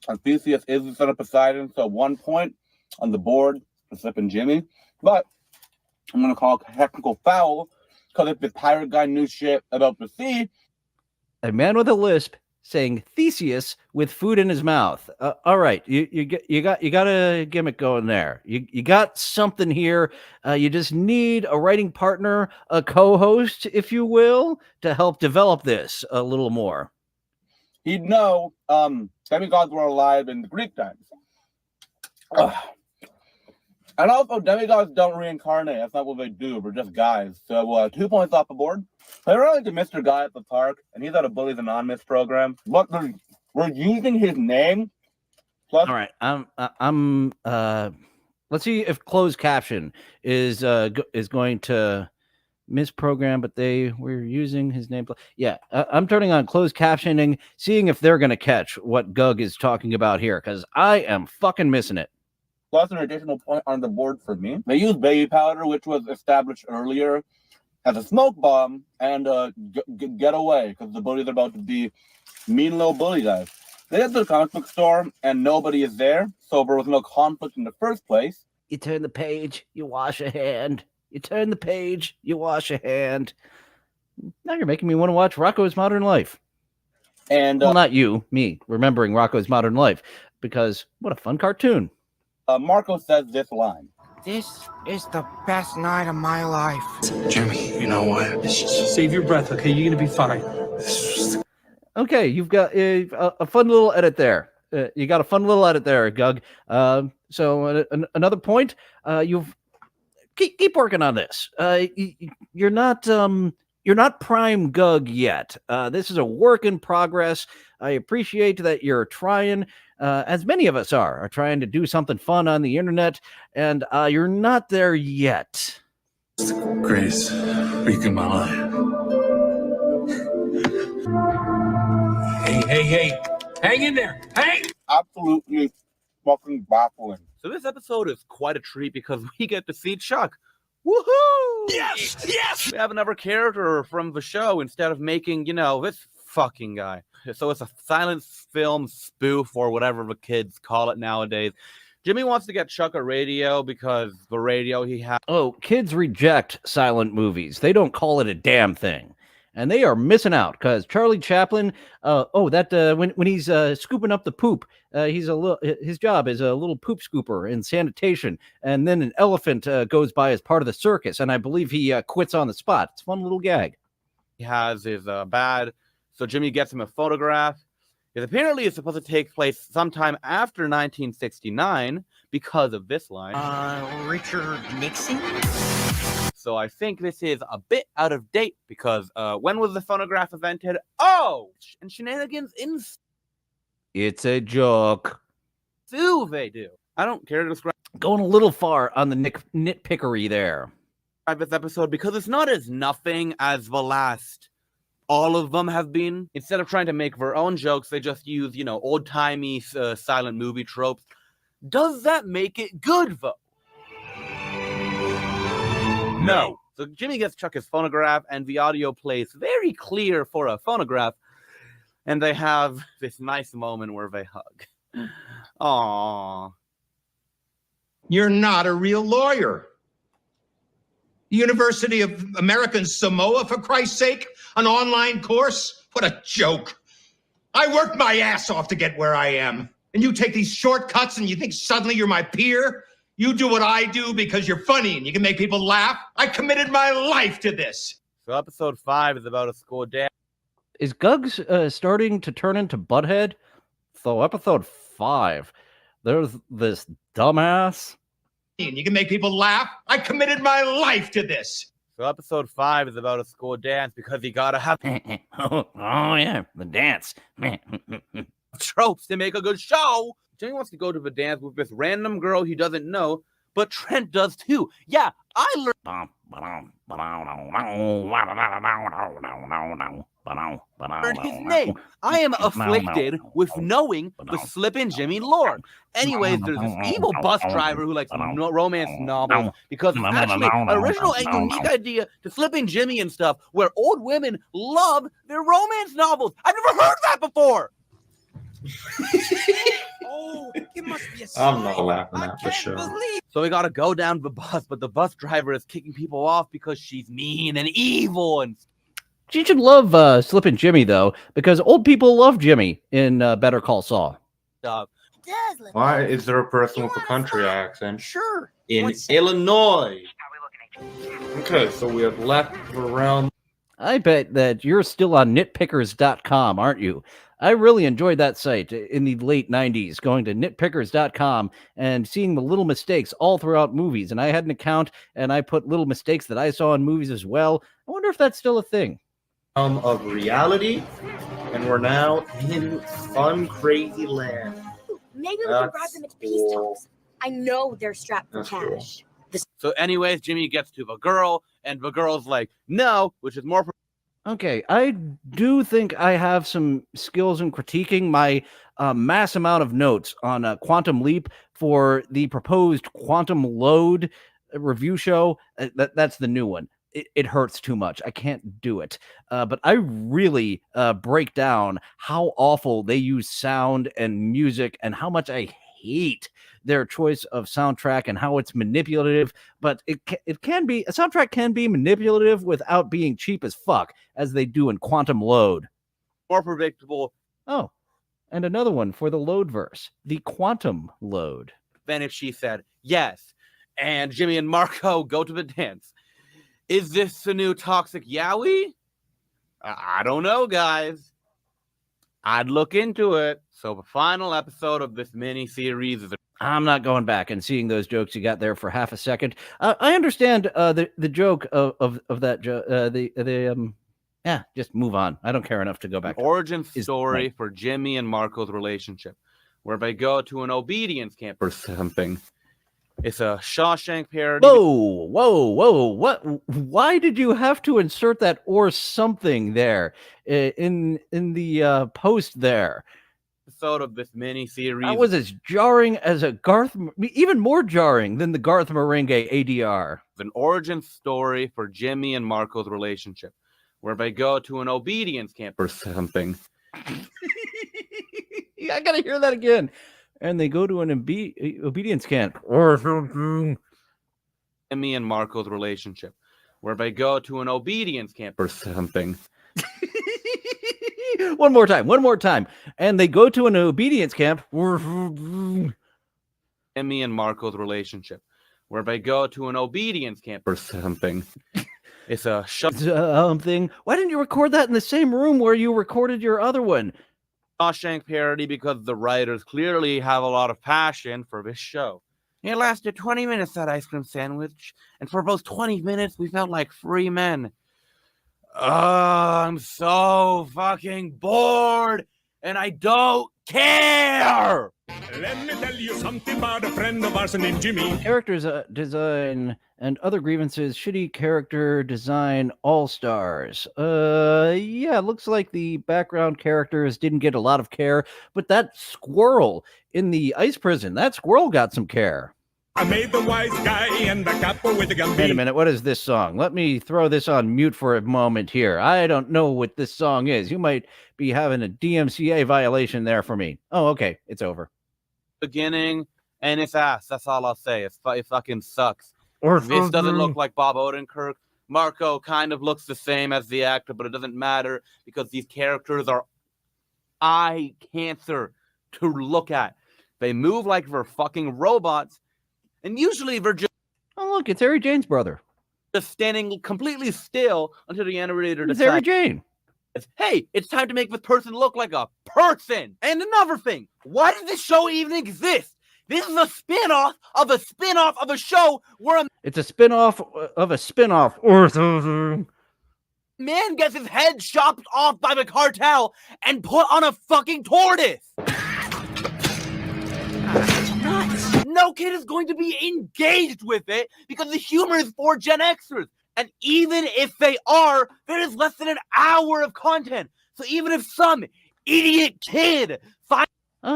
And Theseus is the son of Poseidon. So 1 point on the board for Slippin Jimmy. But I'm going to call a technical foul because if the pirate guy knew shit about the sea. A man with a lisp saying Theseus with food in his mouth. All right, you got a gimmick going there. You got something here. You just need a writing partner, a co-host, if you will, to help develop this a little more. He'd know demigods were alive in the Greek times. And also, demigods don't reincarnate. That's not what they do. We're just guys. So 2 points off the board. I really to Mr. Guy at the park, and he's at a Bullies Anonymous program. But we're using his name. Plus, all right, I'm let's see if closed caption is going to misprogram, but they were using his name. Yeah, I'm turning on closed captioning, seeing if they're going to catch what Gug is talking about here, because I am fucking missing it. Plus an additional point on the board for me. They use baby powder, which was established earlier as a smoke bomb, and get away, because the bullies are about to be mean little bully guys. They get to the comic book store, and nobody is there, so there was no conflict in the first place. You turn the page, you wash a hand. You turn the page, you wash a hand. Now you're making me want to watch Rocko's Modern Life. And well, not you, me, remembering Rocko's Modern Life, because what a fun cartoon. Marco says this line. This is the best night of my life. Jimmy, you know what? Save your breath, okay? You're gonna be fine. Okay, you've got a fun little edit there. You got a fun little edit there, Gug. So another point. You've keep working on this. You're not prime Gug yet. This is a work in progress. I appreciate that you're trying, as many of us are trying to do something fun on the internet, and you're not there yet. It's the greatest week of my life. Hey. Hang in there. Hang! Absolutely fucking baffling. So this episode is quite a treat because we get to see Chuck. Woohoo! Yes! We have another character from the show instead of making, this fucking guy. So it's a silent film spoof or whatever the kids call it nowadays. Jimmy wants to get Chuck a radio because the radio he has. Oh, kids reject silent movies. They don't call it a damn thing. And they are missing out because Charlie Chaplin, when he's scooping up the poop, his job is a little poop scooper in sanitation. And then an elephant goes by as part of the circus. And I believe he quits on the spot. It's a fun little gag. He has his bad. So Jimmy gets him a photograph. It apparently is supposed to take place sometime after 1969 because of this line. Richard Nixon? So I think this is a bit out of date because when was the phonograph invented? Oh, and shenanigans in. It's a joke. Do they do? I don't care to describe. Going a little far on the nitpickery there. This episode because it's not as nothing as the last. All of them have been. Instead of trying to make their own jokes, they just use, old-timey silent movie tropes. Does that make it good, though? No. So Jimmy gets Chuck his phonograph, and the audio plays very clear for a phonograph. And they have this nice moment where they hug. Aww. You're not a real lawyer. University of American Samoa, for Christ's sake? An online course? What a joke. I worked my ass off to get where I am. And you take these shortcuts and you think suddenly you're my peer? You do what I do because you're funny and you can make people laugh. I committed my life to this. So episode 5 is about a school dance. Is Gug's starting to turn into Butthead? So episode 5, there's this dumbass. And you can make people laugh. I committed my life to this. So episode 5 is about a school dance because you gotta have oh yeah, the dance. tropes to make a good show. Jimmy wants to go to the dance with this random girl he doesn't know, but Trent does too. Yeah, I learned his name. I am afflicted with knowing the Slippin Jimmy lore. Anyways, there's this evil bus driver who likes romance novels because it's actually an original and unique idea to Slippin Jimmy and stuff where old women love their romance novels. I've never heard that before. Oh, it must be a I'm not laughing at the show. So we gotta go down the bus, but the bus driver is kicking people off because she's mean and evil. And She should love Slippin Jimmy, though, because old people love Jimmy in Better Call Saul. stuff. Why is there a person with a country accent? Sure. In Illinois. Okay, so we have left around. I bet that you're still on nitpickers.com, aren't you? I really enjoyed that site in the late 90s, going to nitpickers.com and seeing the little mistakes all throughout movies. And I had an account, and I put little mistakes that I saw in movies as well. I wonder if that's still a thing. Of reality, and we're now in fun, crazy land. Maybe we can bribe them into peace talks. I know they're strapped for cash. So anyways, Jimmy gets to the girl, and the girl's like, no, which is more... Okay, I do think I have some skills in critiquing my mass amount of notes on Quantum Leap for the proposed Quantum Load review show. That's the new one. It hurts too much. I can't do it. But I really break down how awful they use sound and music and how much I hate their choice of soundtrack and how it's manipulative. But it can be, a soundtrack can be manipulative without being cheap as fuck, as they do in Quantum Load. More predictable. Oh, and another one for the load verse, the Quantum Load. Than if she said yes. And Jimmy and Marco go to the dance. Is this the new Toxic Yowie? I don't know, guys. I'd look into it. So the final episode of this mini-series is... I'm not going back and seeing those jokes you got there for half a second. I understand the joke of that joke. Yeah, just move on. I don't care enough to go back. Origin story for Jimmy and Marco's relationship, where they go to an obedience camp or something. It's a Shawshank parody. Whoa! What? Why did you have to insert that or something there in the post there? Episode of this mini series. That was as jarring as a even more jarring than the Garth Marenghi ADR. An origin story for Jimmy and Marco's relationship, where they go to an obedience camp or something. I gotta hear that again. And they go to an obedience camp or something. Jimmy and Marco's relationship, where they go to an obedience camp or something. One more time. And they go to an obedience camp. Jimmy and Marco's relationship, where they go to an obedience camp or something. It's a thing. Why didn't you record that in the same room where you recorded your other one? Shawshank parody because the writers clearly have a lot of passion for this show. It lasted 20 minutes, that ice cream sandwich. And for those 20 minutes, we felt like free men. I'm so fucking bored, and I don't care. Let me tell you something about a friend of ours named Jimmy. Characters design and other grievances. Shitty character design all-stars. Yeah, looks like the background characters didn't get a lot of care, but that squirrel in the ice prison, that squirrel got some care. I made the wise guy and the capo with the gambino. Wait a minute, what is this song? Let me throw this on mute for a moment here. I don't know what this song is. You might be having a DMCA violation there for me. Oh, okay, it's over. Beginning, and it's ass. That's all I'll say. It fucking sucks. This doesn't look like Bob Odenkirk. Marco kind of looks the same as the actor, but it doesn't matter because these characters are eye cancer to look at. They move like they're fucking robots. And usually they're just... Oh, look, it's Harry Jane's brother. Just standing completely still until the narrator decides... It's Harry Jane. Hey, it's time to make this person look like a person. And another thing, why does this show even exist? This is a spin-off of a spin-off of a show where It's a spin-off of a spin-off. man gets his head chopped off by the cartel and put on a fucking tortoise. No kid is going to be engaged with it because the humor is for Gen Xers. And even if they are, there is less than an hour of content. So even if some idiot kid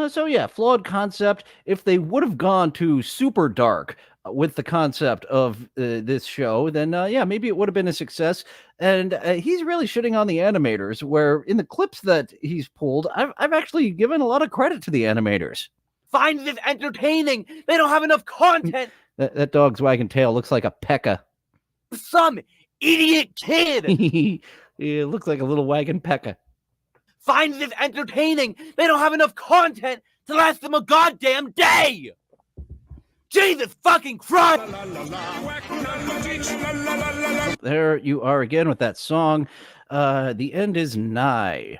So yeah, flawed concept. If they would have gone to super dark with the concept of this show, then yeah, maybe it would have been a success. And he's really shitting on the animators, where in the clips that he's pulled, I've actually given a lot of credit to the animators. Find this entertaining. They don't have enough content. That dog's wagging tail looks like a P.E.K.K.A. Some idiot kid. It looks like a little wagging P.E.K.K.A. Find this entertaining. They don't have enough content to last them a goddamn day. Jesus fucking Christ. There you are again with that song. The end is nigh.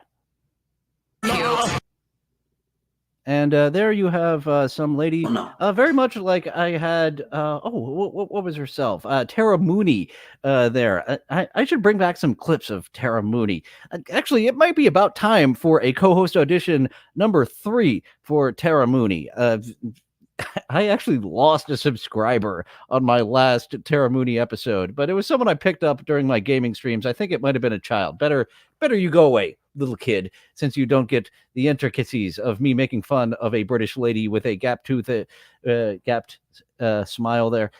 And there you have some lady, very much like I had, what was herself? Tara Mooney there. I should bring back some clips of Tara Mooney. Actually, it might be about time for a co-host audition number 3 for Tara Mooney. I actually lost a subscriber on my last Tara Mooney episode, but it was someone I picked up during my gaming streams. I think it might have been a child. Better you go away, little kid, since you don't get the intricacies of me making fun of a British lady with a gapped smile there.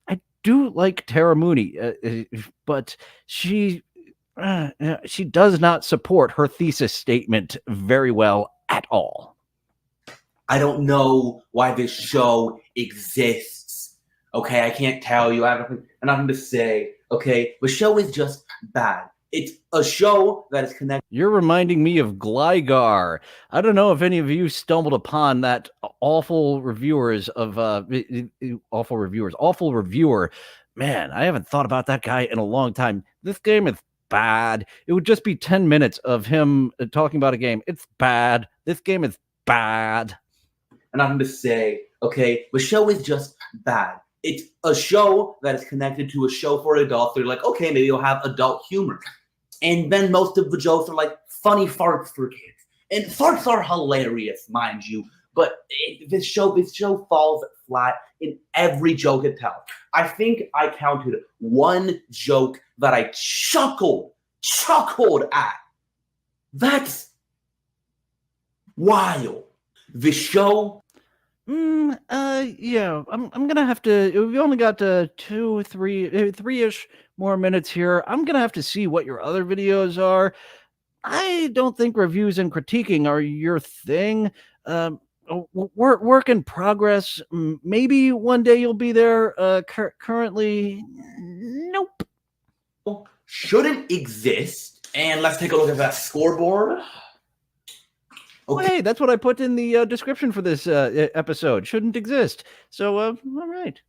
I do like Tara Mooney, but she does not support her thesis statement very well at all. I don't know why this show exists. Okay, I can't tell you. I have nothing to say. Okay, the show is just bad. It's a show that is connected. You're reminding me of Gligar. I don't know if any of you stumbled upon that awful reviewer. Man, I haven't thought about that guy in a long time. This game is bad. It would just be 10 minutes of him talking about a game. It's bad. This game is bad. Nothing to say. Okay, the show is just bad. It's a show that is connected to a show for adults. They're like, okay, maybe you'll have adult humor. And then most of the jokes are like funny farts for kids. And farts are hilarious, mind you. But this show falls flat in every joke it tells. I think I counted one joke that I chuckled at. That's wild. The show. Yeah, I'm gonna have to. We only got 3-ish more minutes here. I'm gonna have to see what your other videos are. I don't think reviews and critiquing are your thing. Work in progress. Maybe one day you'll be there. Currently, nope. Shouldn't exist. And let's take a look at that scoreboard. Okay. Hey, that's what I put in the description for this episode. Shouldn't exist. So, all right.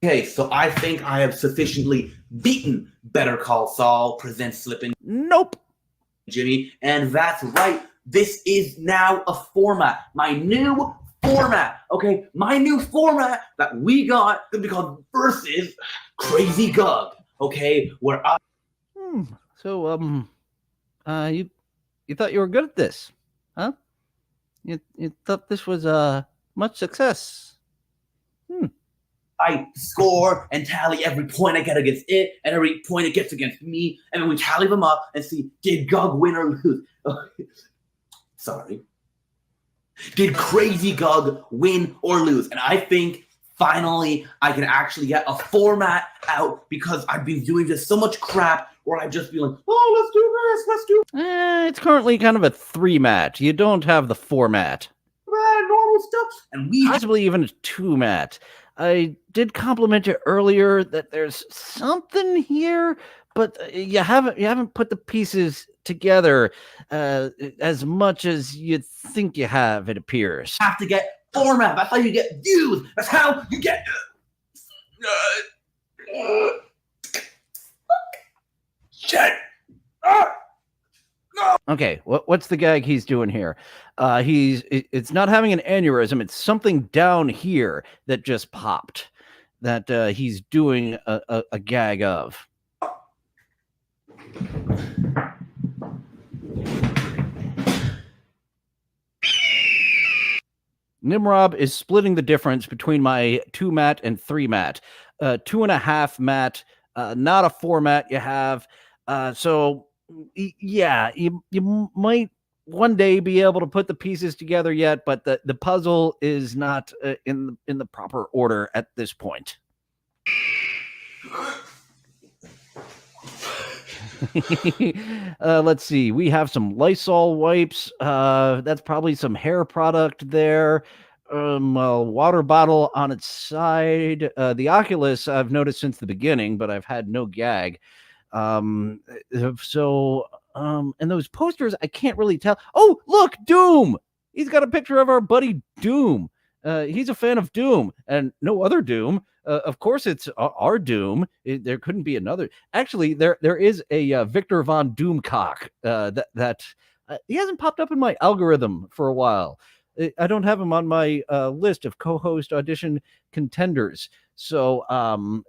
Okay, so I think I have sufficiently beaten Better Call Saul presents Slippin Nope. Jimmy, and that's right. This is now a format. My new format. Okay, my new format that we got to be called Versus Crazy Gug. Okay, where I. So, you thought you were good at this, huh? You thought this was much success. I score and tally every point I get against it and every point it gets against me, and then we tally them up and see, did Gug win or lose? Sorry. Did Crazy Gug win or lose? And I think finally I can actually get a format out, because I've been doing just so much crap where I've just been like, oh, let's do this, let's do It's currently kind of a 3-mat. You don't have the 4-mat. normal stuff. And we possibly even a 2-mat. I did compliment you earlier that there's something here, but you haven't put the pieces together as much as you think you have, it appears. have to get format. That's how you get views. That's how you get. Shit. Okay, what's the gag he's doing here? It's not having an aneurysm. It's something down here that just popped that he's doing a gag of. Nimrob is splitting the difference between my 2 mat and 3 mat. 2.5 mat, not a 4 mat you have. So yeah, you might one day be able to put the pieces together yet, but the puzzle is not in the proper order at this point. Let's see. We have some Lysol wipes. That's probably some hair product there. A water bottle on its side. The Oculus I've noticed since the beginning, but I've had no gag. And those posters, I can't really tell. Oh, look, Doom. He's got a picture of our buddy Doom. He's a fan of Doom and no other Doom. Of course, it's our Doom. There couldn't be another. Actually, there is a Victor Von Doomcock that he hasn't popped up in my algorithm for a while. I don't have him on my list of co-host audition contenders. So,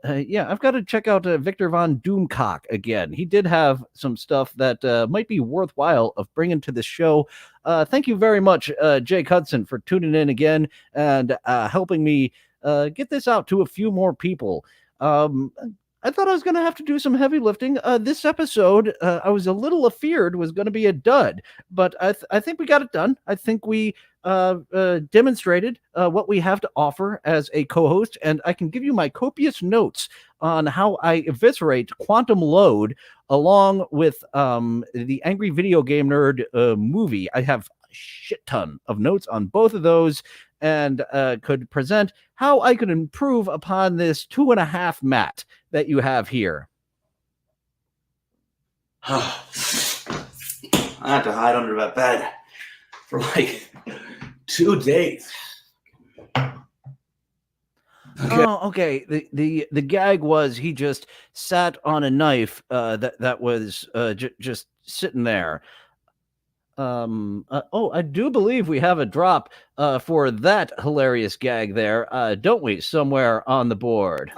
yeah, I've got to check out Victor Von Doomcock again. He did have some stuff that might be worthwhile of bringing to the show. Thank you very much, Jake Hudson, for tuning in again and helping me get this out to a few more people. I thought I was going to have to do some heavy lifting. This episode, I was a little afeared was going to be a dud, but I think we got it done. I think we demonstrated what we have to offer as a co-host, and I can give you my copious notes on how I eviscerate Quantum Load along with the Angry Video Game Nerd movie. I have a shit ton of notes on both of those and could present how I could improve upon this 2.5 mat that you have here. I had to hide under that bed for like 2 days. Okay. Oh, okay. The gag was he just sat on a knife that was just sitting there. I do believe we have a drop for that hilarious gag there, don't we? Somewhere on the board.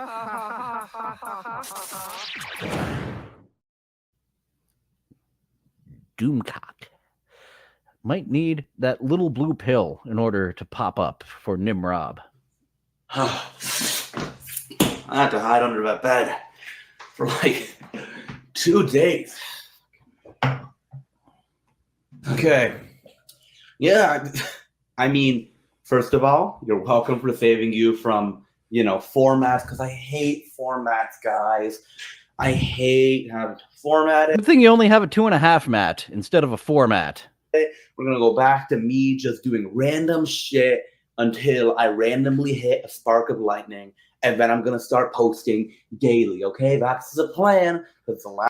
Doomcock might need that little blue pill in order to pop up for Nimrob. I had to hide under that bed for like 2 days. Okay. Yeah, I mean, first of all, you're welcome for saving you from, formats, because I hate formats, guys. I hate having to format it. Good thing you only have a 2.5 mat instead of a 4 mat. We're going to go back to me just doing random shit until I randomly hit a spark of lightning, and then I'm going to start posting daily, okay? That's the plan.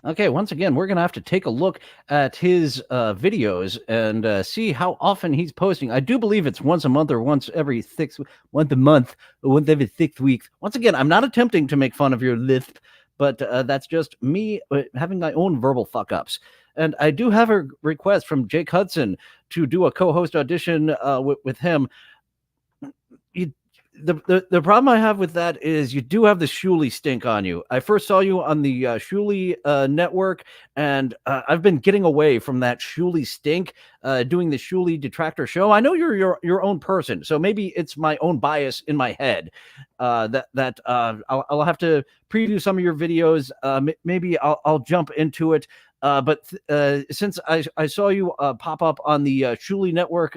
Okay, once again, we're going to have to take a look at his videos and see how often he's posting. I do believe it's once a month or once every 6 months, or once every 6 weeks. Once again, I'm not attempting to make fun of your lisp, but that's just me having my own verbal fuck-ups. And I do have a request from Jake Hudson to do a co-host audition with him. The problem I have with that is you do have the Shuli stink on you. I first saw you on the Shuli network, and I've been getting away from that Shuli stink, doing the Shuli detractor show. I know you're your own person, so maybe it's my own bias in my head that I'll have to preview some of your videos. Maybe I'll jump into it. But since I saw you pop up on the Shuli network,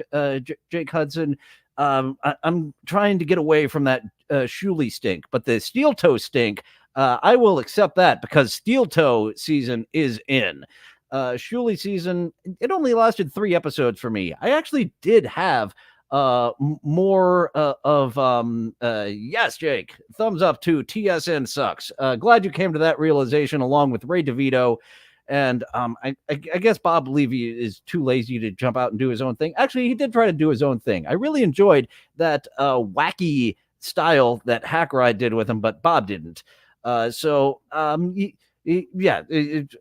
Jake Hudson, I'm trying to get away from that Shuli stink, but the Steel Toe stink, I will accept that because Steel Toe season is in. Shuli season, it only lasted 3 episodes for me. I actually did have more of yes, Jake, thumbs up to TSN sucks. Glad you came to that realization along with Ray DeVito. And I guess Bob Levy is too lazy to jump out and do his own thing. Actually, he did try to do his own thing. I really enjoyed that wacky style that Hack Ride did with him, but Bob didn't. So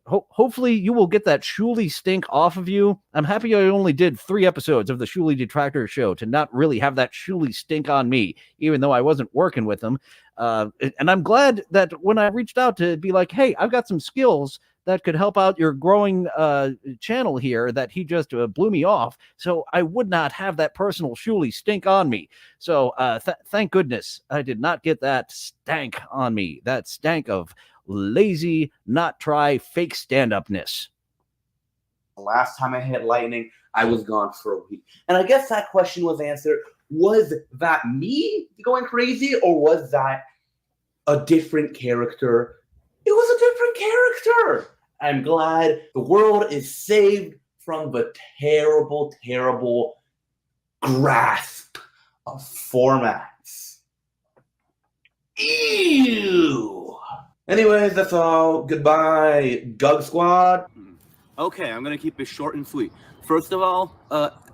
hopefully you will get that Shuley stink off of you. I'm happy I only did 3 episodes of the Shuley Detractor Show to not really have that Shuley stink on me, even though I wasn't working with him. And I'm glad that when I reached out to be like, hey, I've got some skills that could help out your growing channel here, that he just blew me off. So I would not have that personal Shuley stink on me. So thank goodness I did not get that stank on me. That stank of lazy, not try, fake stand-upness. The last time I hit lightning, I was gone for a week. And I guess that question was answered. Was that me going crazy, or was that a different character? It was a different character. I'm glad the world is saved from the terrible, terrible grasp of formats. Ew. Anyways, that's all. Goodbye, Gug Squad. Okay, I'm gonna keep it short and sweet. First of all,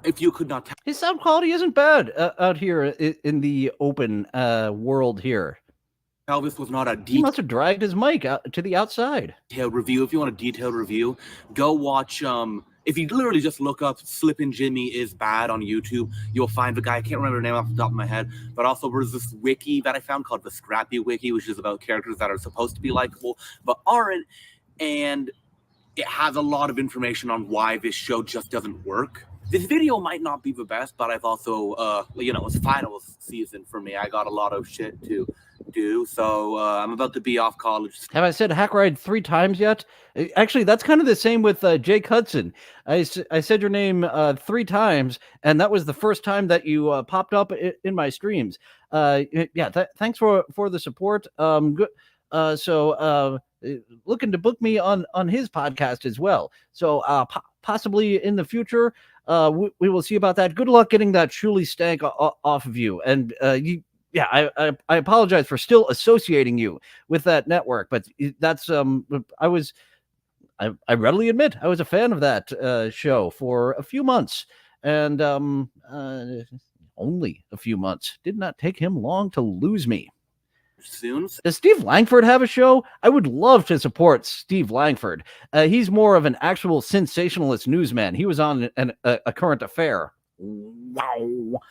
if you could not, his sound quality isn't bad out here in the open world here. Elvis was not a He must have dragged his mic out to the outside. Detailed review. If you want a detailed review, go watch. If you literally just look up "Slippin Jimmy is bad" on YouTube, you'll find the guy. I can't remember the name off the top of my head, but also there's this wiki that I found called the Scrappy Wiki, which is about characters that are supposed to be likable but aren't, and it has a lot of information on why this show just doesn't work. This video might not be the best, but I've also, it's finals season for me. I got a lot of shit to do, so I'm about to be off college. Have I said hack ride 3 times yet? Actually, that's kind of the same with Jake Hudson. I said your name 3 times, and that was the first time that you popped up in my streams. Thanks for the support. Good. Looking to book me on his podcast as well. So possibly in the future, we will see about that. Good luck getting that Shuley stank off of you. And I apologize for still associating you with that network, but that's I readily admit I was a fan of that show for a few months, and only a few months. Did not take him long to lose me. Soon. Does Steve Langford have a show? I would love to support Steve Langford. He's more of an actual sensationalist newsman. He was on a current affair. Wow.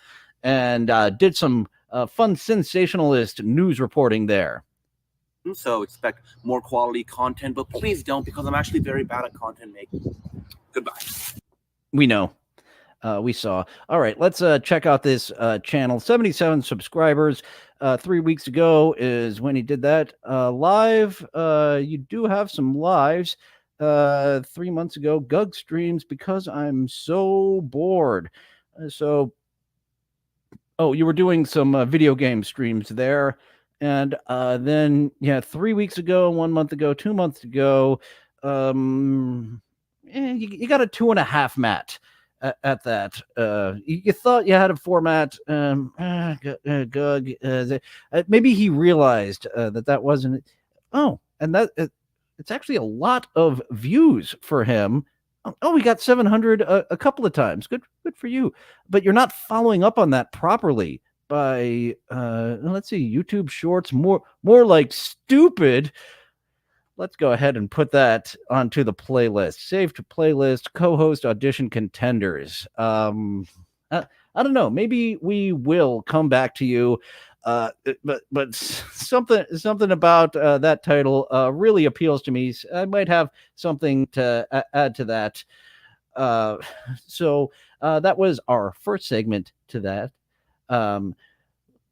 And did some fun sensationalist news reporting there. So expect more quality content, but please don't, because I'm actually very bad at content making. Goodbye. We know. We saw. All right, let's check out this channel. 77 subscribers. 3 weeks ago is when he did that. Live, you do have some lives. 3 months ago, Gug streams because I'm so bored. You were doing some video game streams there. And then, 3 weeks ago, 1 month ago, 2 months ago, you got a 2.5 mat. At that, you thought you had a format, Gug. Maybe he realized that wasn't. Oh, and that it's actually a lot of views for him. Oh, we got 700 a couple of times. Good for you. But you're not following up on that properly by let's see, YouTube Shorts, more like stupid. Let's go ahead and put that onto the playlist. Save to playlist, co-host audition contenders. I don't know. Maybe we will come back to you. But something about that title really appeals to me. I might have something to add to that. So that was our first segment to that.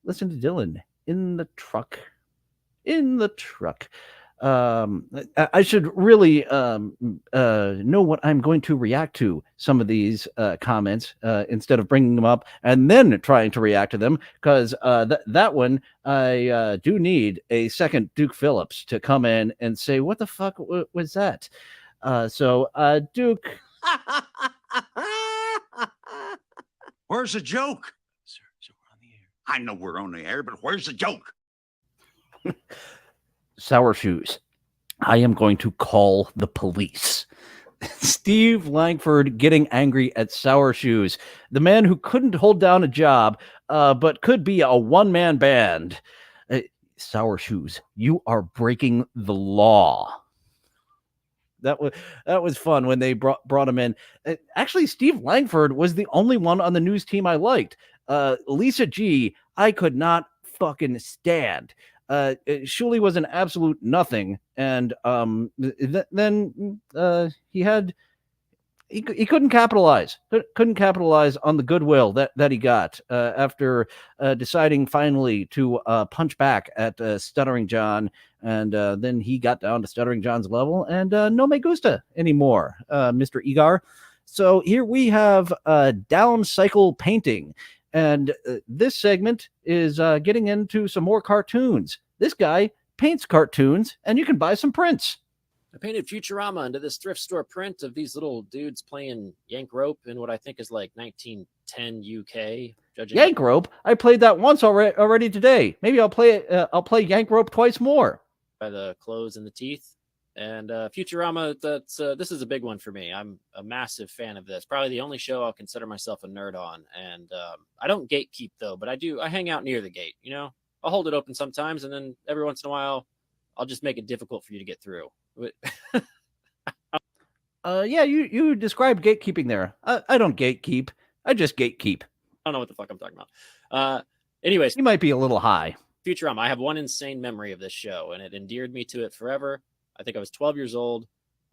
Listen to Dillon in the truck. I should really know what I'm going to react to some of these comments instead of bringing them up and then trying to react to them, because that one I do need a second Duke Phillips to come in and say, what the fuck was that? Duke. Where's the joke? Sir, we're on the air. I know we're on the air, but where's the joke? Sour Shoes, I am going to call the police. Steve Langford getting angry at Sour Shoes, the man who couldn't hold down a job, but could be a one-man band. Sour Shoes, you are breaking the law. that was fun when they brought him in. Actually, Steve Langford was the only one on the news team I liked. Lisa G, I could not fucking stand. Shuley was an absolute nothing, and then he couldn't capitalize. Couldn't capitalize on the goodwill that he got after deciding finally to punch back at Stuttering John, and then he got down to Stuttering John's level, and no me gusta anymore, Mr. Egar. So here we have down cycle painting, and this segment is getting into some more cartoons. This guy paints cartoons, and you can buy some prints. I painted Futurama into this thrift store print of these little dudes playing yank rope in what I think is like 1910 UK. Yank rope? I played that once already today. Maybe I'll play yank rope twice more. By the clothes and the teeth. And Futurama, this is a big one for me. I'm a massive fan of this. Probably the only show I'll consider myself a nerd on. And I don't gatekeep though, but I hang out near the gate. You know, I'll hold it open sometimes, and then every once in a while, I'll just make it difficult for you to get through. Yeah, you described gatekeeping there. I don't gatekeep. I just gatekeep. I don't know what the fuck I'm talking about. Anyways, you might be a little high. Futurama. I have one insane memory of this show, and it endeared me to it forever. I think I was 12 years old,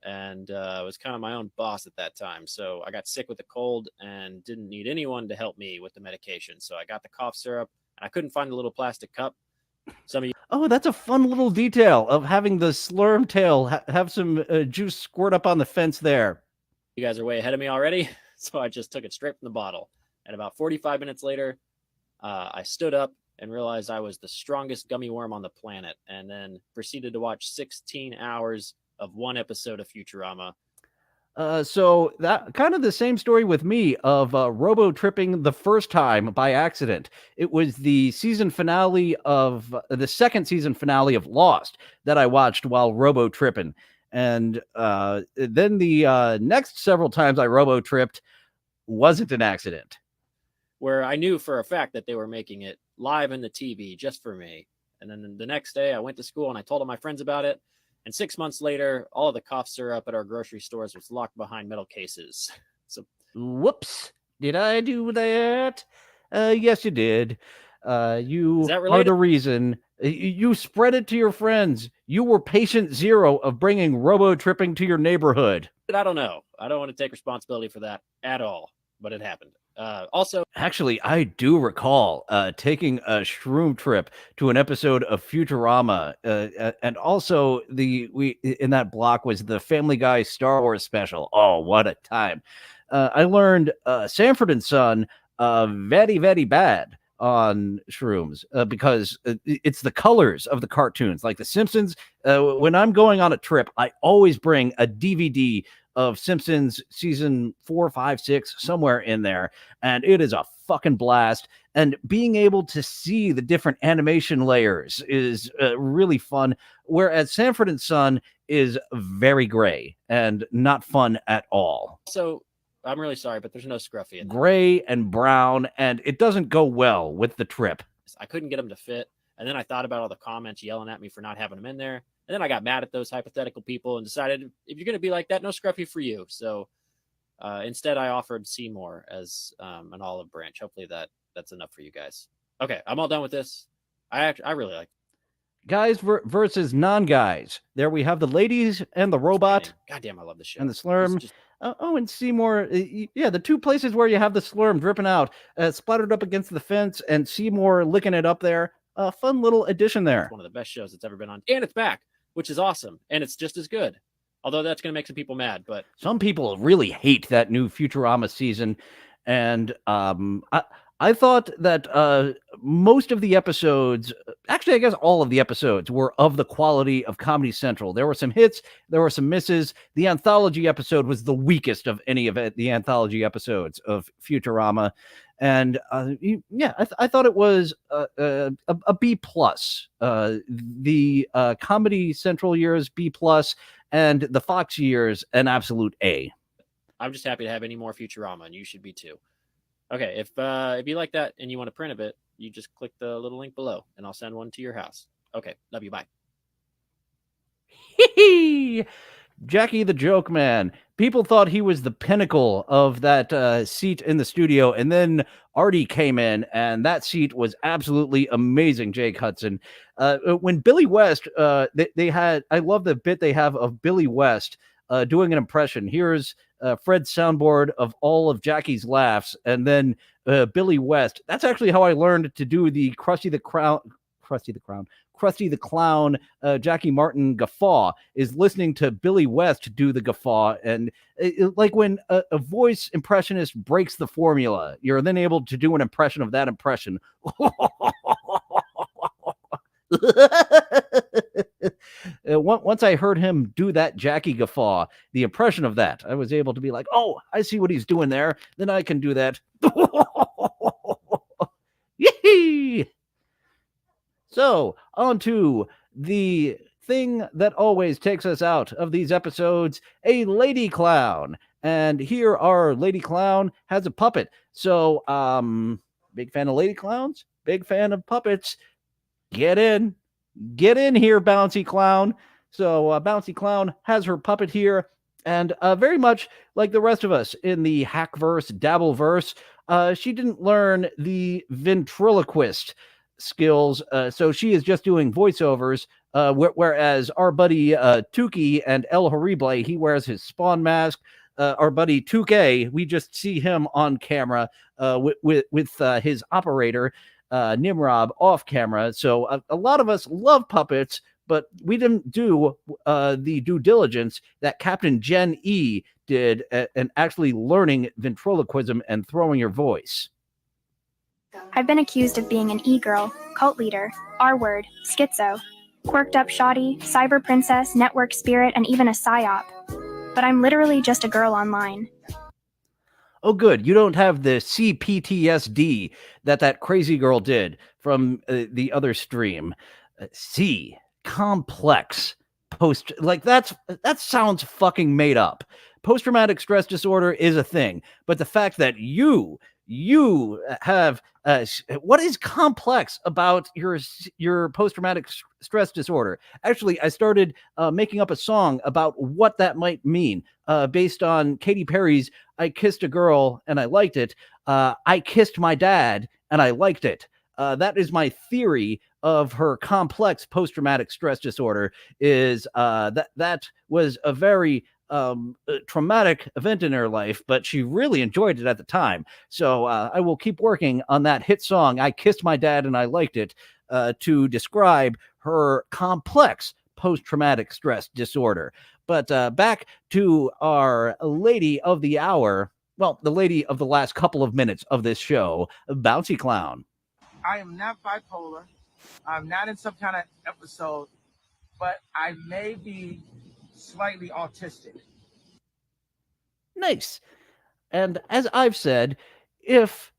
and I was kind of my own boss at that time. So I got sick with a cold and didn't need anyone to help me with the medication. So I got the cough syrup, and I couldn't find the little plastic cup. Some of you. Oh, that's a fun little detail of having the slurm tail have some juice squirt up on the fence there. You guys are way ahead of me already, so I just took it straight from the bottle. And about 45 minutes later, I stood up and realized I was the strongest gummy worm on the planet, and then proceeded to watch 16 hours of one episode of Futurama. So that kind of the same story with me of robo tripping the first time by accident. It was the season finale of the second season finale of Lost that I watched while robo tripping. And then the next several times I robo tripped wasn't an accident. Where I knew for a fact that they were making it live in the TV just for me. And then the next day I went to school and I told all my friends about it. And 6 months later, all of the cough syrup at our grocery stores was locked behind metal cases. So, whoops! Did I do that? Yes, you did. You Is that are related? the reason. You spread it to your friends. You were patient zero of bringing robo tripping to your neighborhood. I don't know. I don't want to take responsibility for that at all, but it happened. Also, actually, I do recall taking a shroom trip to an episode of Futurama, and also we in that block was the Family Guy Star Wars special. Oh, what a time! I learned Sanford and Son very, very bad on shrooms because it's the colors of the cartoons, like The Simpsons. When I'm going on a trip, I always bring a DVD of Simpsons season 4, 5, 6, somewhere in there. And it is a fucking blast. And being able to see the different animation layers is really fun. Whereas Sanford and Son is very gray and not fun at all. So I'm really sorry, but there's no Scruffy in there. Gray and brown, and it doesn't go well with the trip. I couldn't get them to fit. And then I thought about all the comments yelling at me for not having them in there. And then I got mad at those hypothetical people and decided, if you're going to be like that, no Scruffy for you. So instead, I offered Seymour as an olive branch. Hopefully that's enough for you guys. Okay, I'm all done with this. I really like it. Guys versus non-guys. There we have the ladies and the robot. Goddamn, I love the show. And the slurm. And Seymour. Yeah, the two places where you have the slurm dripping out, splattered up against the fence, and Seymour licking it up there. A fun little addition there. It's one of the best shows that's ever been on. And it's back, which is awesome. And it's just as good. Although that's going to make some people mad. But some people really hate that new Futurama season. And I thought that most of the episodes, actually, I guess all of the episodes were of the quality of Comedy Central. There were some hits, there were some misses. The anthology episode was the weakest of any of the anthology episodes of Futurama. And I thought it was a B plus. The Comedy Central years B plus, and the Fox years an absolute A. I'm just happy to have any more Futurama, and you should be too. Okay, if you like that and you want to print a bit, you just click the little link below, and I'll send one to your house. Okay, love you. Bye. Jackie the Joke Man. People thought he was the pinnacle of that seat in the studio, and then Artie came in, and that seat was absolutely amazing. Jake Hudson. When Billy West, they had. I love the bit they have of Billy West doing an impression. Here's Fred's soundboard of all of Jackie's laughs, and then Billy West. That's actually how I learned to do the Krusty the Clown, Jackie Martin guffaw, is listening to Billy West do the guffaw. And like when a voice impressionist breaks the formula, you're then able to do an impression of that impression. Once I heard him do that Jackie guffaw, the impression of that, I was able to be like, oh, I see what he's doing there. Then I can do that. Yee! So, on to the thing that always takes us out of these episodes, a lady clown. And here our lady clown has a puppet. So, big fan of lady clowns, big fan of puppets. Get in here, Bouncy Clown. So, Bouncy Clown has her puppet here. And very much like the rest of us in the Hackverse, Dabbleverse, she didn't learn the ventriloquist skills, so she is just doing voiceovers, whereas our buddy Tukey and El Horrible, he wears his Spawn mask. Our buddy Tukey, we just see him on camera with his operator Nimrod off camera. So a lot of us love puppets, but we didn't do the due diligence that Captain Jen E did and actually learning ventriloquism and throwing your voice. I've been accused of being an e-girl, cult leader, R-word, schizo, quirked up shoddy, cyber princess, network spirit, and even a psyop. But I'm literally just a girl online. Oh, good. You don't have the CPTSD that crazy girl did from the other stream. Complex post, like that sounds fucking made up. Post-traumatic stress disorder is a thing, but the fact that you have what is complex about your post-traumatic stress disorder? Actually, I started making up a song about what that might mean based on Katy Perry's I Kissed a Girl and I Liked It. I kissed my dad and I liked it. That is my theory of her complex post-traumatic stress disorder, is that was a very traumatic event in her life, but she really enjoyed it at the time. So I will keep working on that hit song, I Kissed My Dad and I Liked It, to describe her complex post-traumatic stress disorder. But back to our lady of the hour, well, the lady of the last couple of minutes of this show, Bouncy Clown. I am not bipolar. I'm not in some kind of episode, but I may be slightly autistic. Nice. And as I've said, if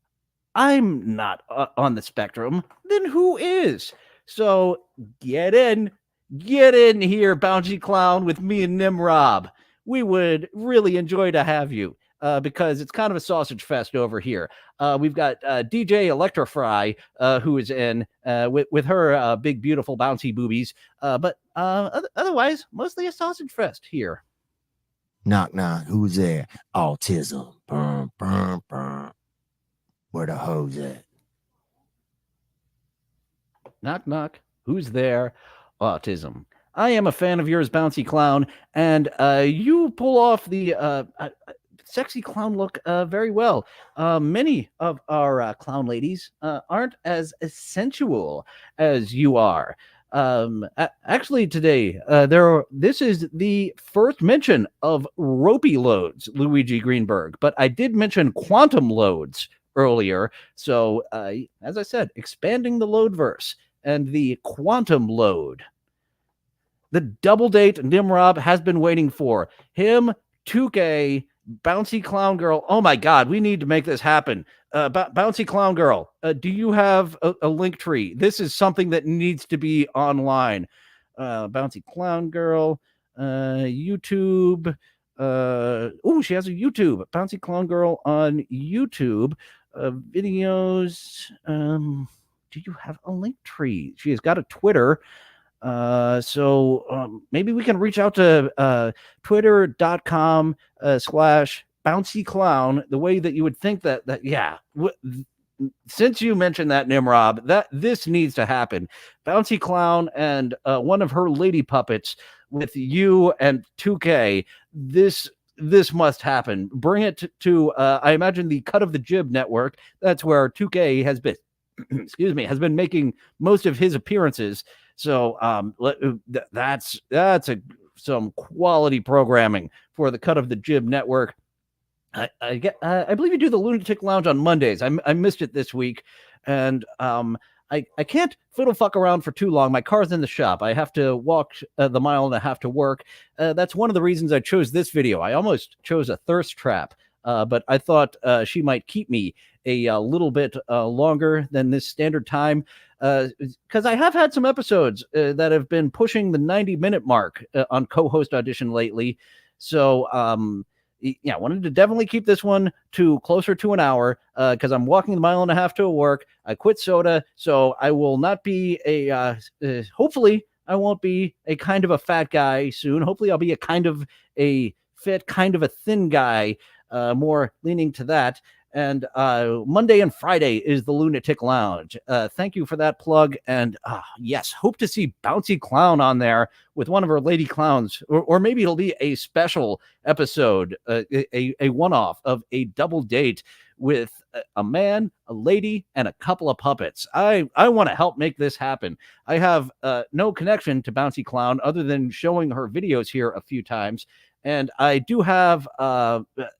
I'm not on the spectrum, then who is? So get in here, Bouncy Clown, with me and Nimrod. We would really enjoy to have you. Because it's kind of a sausage fest over here. We've got DJ Electrofry, who is in with her big, beautiful, bouncy boobies. But otherwise, mostly a sausage fest here. Knock, knock. Who's there? Autism. Burn, burn, burn. Where the hoes at? Knock, knock. Who's there? Autism. I am a fan of yours, Bouncy Clown, and you pull off the sexy clown look very well. Many of our clown ladies aren't as sensual as you are. Actually, today, this is the first mention of ropey loads, Luigi Greenberg, but I did mention quantum loads earlier. So, as I said, expanding the load verse and the quantum load. The double date Nimrod has been waiting for. Him, 2K, Bouncy Clown Girl. Oh my God, we need to make this happen. Bouncy Clown Girl, do you have a link tree? This is something that needs to be online. Bouncy Clown Girl, YouTube. She has a YouTube. Bouncy Clown Girl on YouTube. Videos. Do you have a link tree? She has got a Twitter. So maybe we can reach out to twitter.com / bouncy clown, the way that you would think that since you mentioned that, Nimrob, that this needs to happen. Bouncy Clown and one of her lady puppets with you and 2K. This must happen. Bring it to I imagine the Cut of the Jib network. That's where 2K has been has been making most of his appearances. So that's some quality programming for the Cut of the Jib network. I believe you do the Lunatic Lounge on Mondays. I missed it this week, and I can't fiddle fuck around for too long. My car's in the shop. I have to walk the mile and a half to work. That's one of the reasons I chose this video. I almost chose a thirst trap, but I thought she might keep me a little bit longer than this standard time, because I have had some episodes that have been pushing the 90-minute mark on co-host audition lately. So yeah, I wanted to definitely keep this one to closer to an hour because I'm walking the mile and a half to work. I quit soda, so I will not be hopefully I won't be a kind of a fat guy soon. Hopefully I'll be a kind of a fit, kind of a thin guy, more leaning to that. And Monday and Friday is the Lunatic Lounge. Thank you for that plug. And yes, hope to see Bouncy Clown on there with one of our lady clowns, or maybe it'll be a special episode, a one-off of a double date with a man, a lady, and a couple of puppets. I want to help make this happen. I have no connection to Bouncy Clown other than showing her videos here a few times. And I do have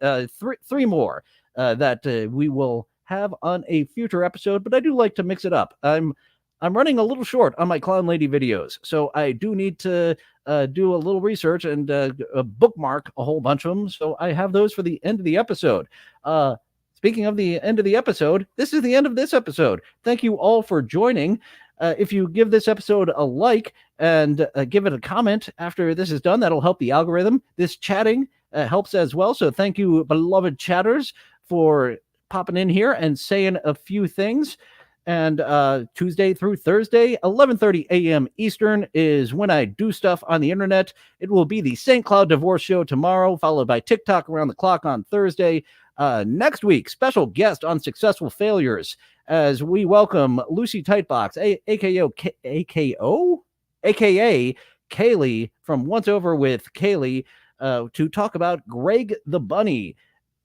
three more that we will have on a future episode, but I do like to mix it up. I'm running a little short on my Clown Lady videos, so I do need to do a little research and bookmark a whole bunch of them, so I have those for the end of the episode. Speaking of the end of the episode, this is the end of this episode. Thank you all for joining. If you give this episode a like and give it a comment after this is done, that'll help the algorithm. This chatting helps as well, so thank you, beloved chatters, for popping in here and saying a few things. And Tuesday through Thursday, 11:30 a.m. Eastern is when I do stuff on the internet. It will be the St. Cloud Divorce Show tomorrow, followed by TikTok around the clock on Thursday. Next week, special guest on Successful Failures as we welcome Lucy Tightbox, aka Kaylee from Once Over with Kaylee, to talk about Greg the Bunny.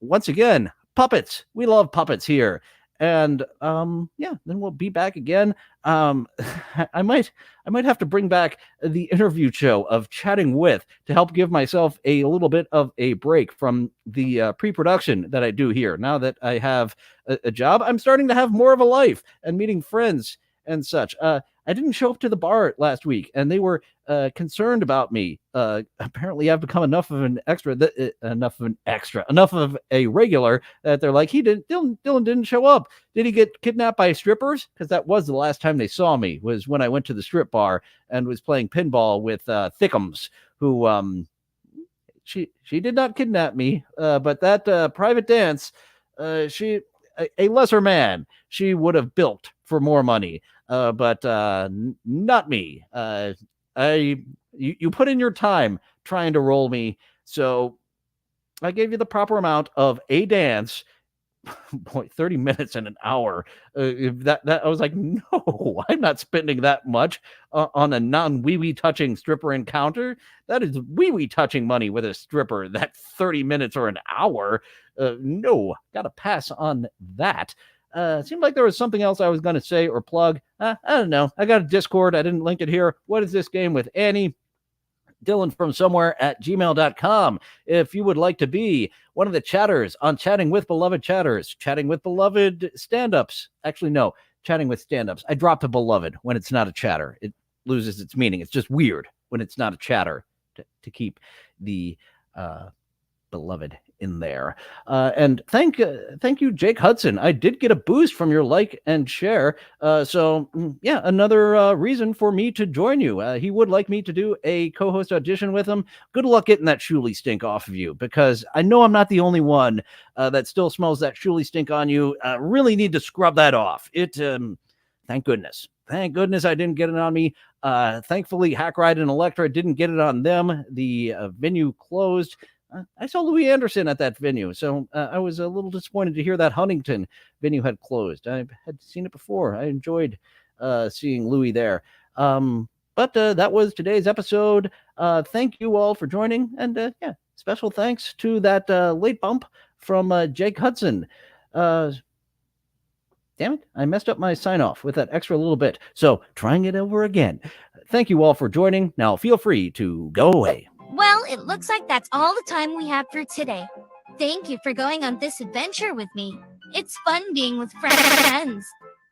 Once again, puppets. We love puppets here. And yeah, then we'll be back again. I might have to bring back the interview show of Chatting With to help give myself a little bit of a break from the pre-production that I do here. Now that I have a job, I'm starting to have more of a life and meeting friends and such. I didn't show up to the bar last week, and they were concerned about me. Apparently, I've become enough of a regular that they're like, Dillon didn't show up. Did he get kidnapped by strippers? Because that was the last time they saw me, was when I went to the strip bar and was playing pinball with Thickums, who she did not kidnap me, but that private dance, a lesser man, she would have bilked for more money. But not me. You put in your time trying to roll me, so I gave you the proper amount of a dance. Boy, 30 minutes and an hour. That I was like, no, I'm not spending that much on a non-wee-wee touching stripper encounter. That is wee-wee touching money with a stripper. That 30 minutes or an hour. No, gotta pass on that. Seemed like there was something else I was going to say or plug. I don't know. I got a Discord. I didn't link it here. What is this game with Annie? Dillon from somewhere at gmail.com. If you would like to be one of the chatters on Chatting with Beloved Chatters, Chatting with Beloved stand-ups. Actually, no, Chatting with stand-ups. I dropped a beloved when it's not a chatter. It loses its meaning. It's just weird when it's not a chatter to keep the beloved in there. And thank you, Jake Hudson. I did get a boost from your like and share. So yeah, another reason for me to join you. He would like me to do a co-host audition with him. Good luck getting that Shuli stink off of you, because I know I'm not the only one that still smells that Shuli stink on you. Really need to scrub that off. Thank goodness. Thank goodness I didn't get it on me. Thankfully, Hack Ride and Electra didn't get it on them. The venue closed. I saw Louis Anderson at that venue, so I was a little disappointed to hear that Huntington venue had closed. I had seen it before. I enjoyed seeing Louis there. But that was today's episode. Thank you all for joining, and special thanks to that late bump from Jake Hudson. Damn it, I messed up my sign-off with that extra little bit. So, trying it over again. Thank you all for joining. Now, feel free to go away. Well, it looks like that's all the time we have for today. Thank you for going on this adventure with me. It's fun being with friends.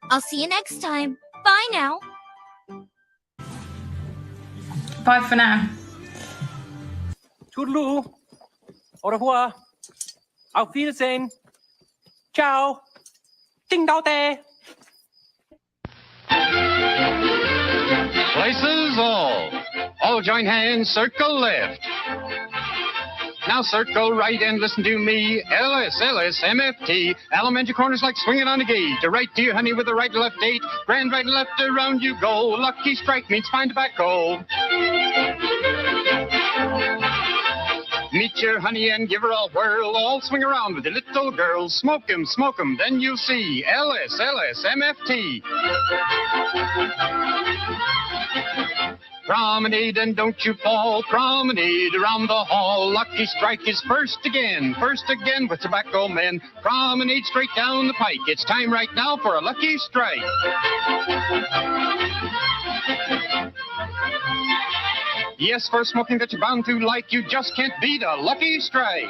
I'll see you next time. Bye now. Bye for now. Toodaloo. Au revoir. Auf Wiedersehen. Ciao. Ding dao day. Places all. All join hands, circle left. Now circle right and listen to me. LS, MFT. Elementary corners like swinging on a gate. To right to your honey with the right left date. Grand right and left around you go. Lucky strike means fine tobacco. Meet your honey and give her a whirl. All swing around with the little girls. Smoke 'em, then you'll see. LS, MFT. Promenade and don't you fall. Promenade around the hall. Lucky strike is first again with tobacco men. Promenade straight down the pike. It's time right now for a lucky strike. Yes, for smoking that you're bound to like, you just can't beat a lucky strike.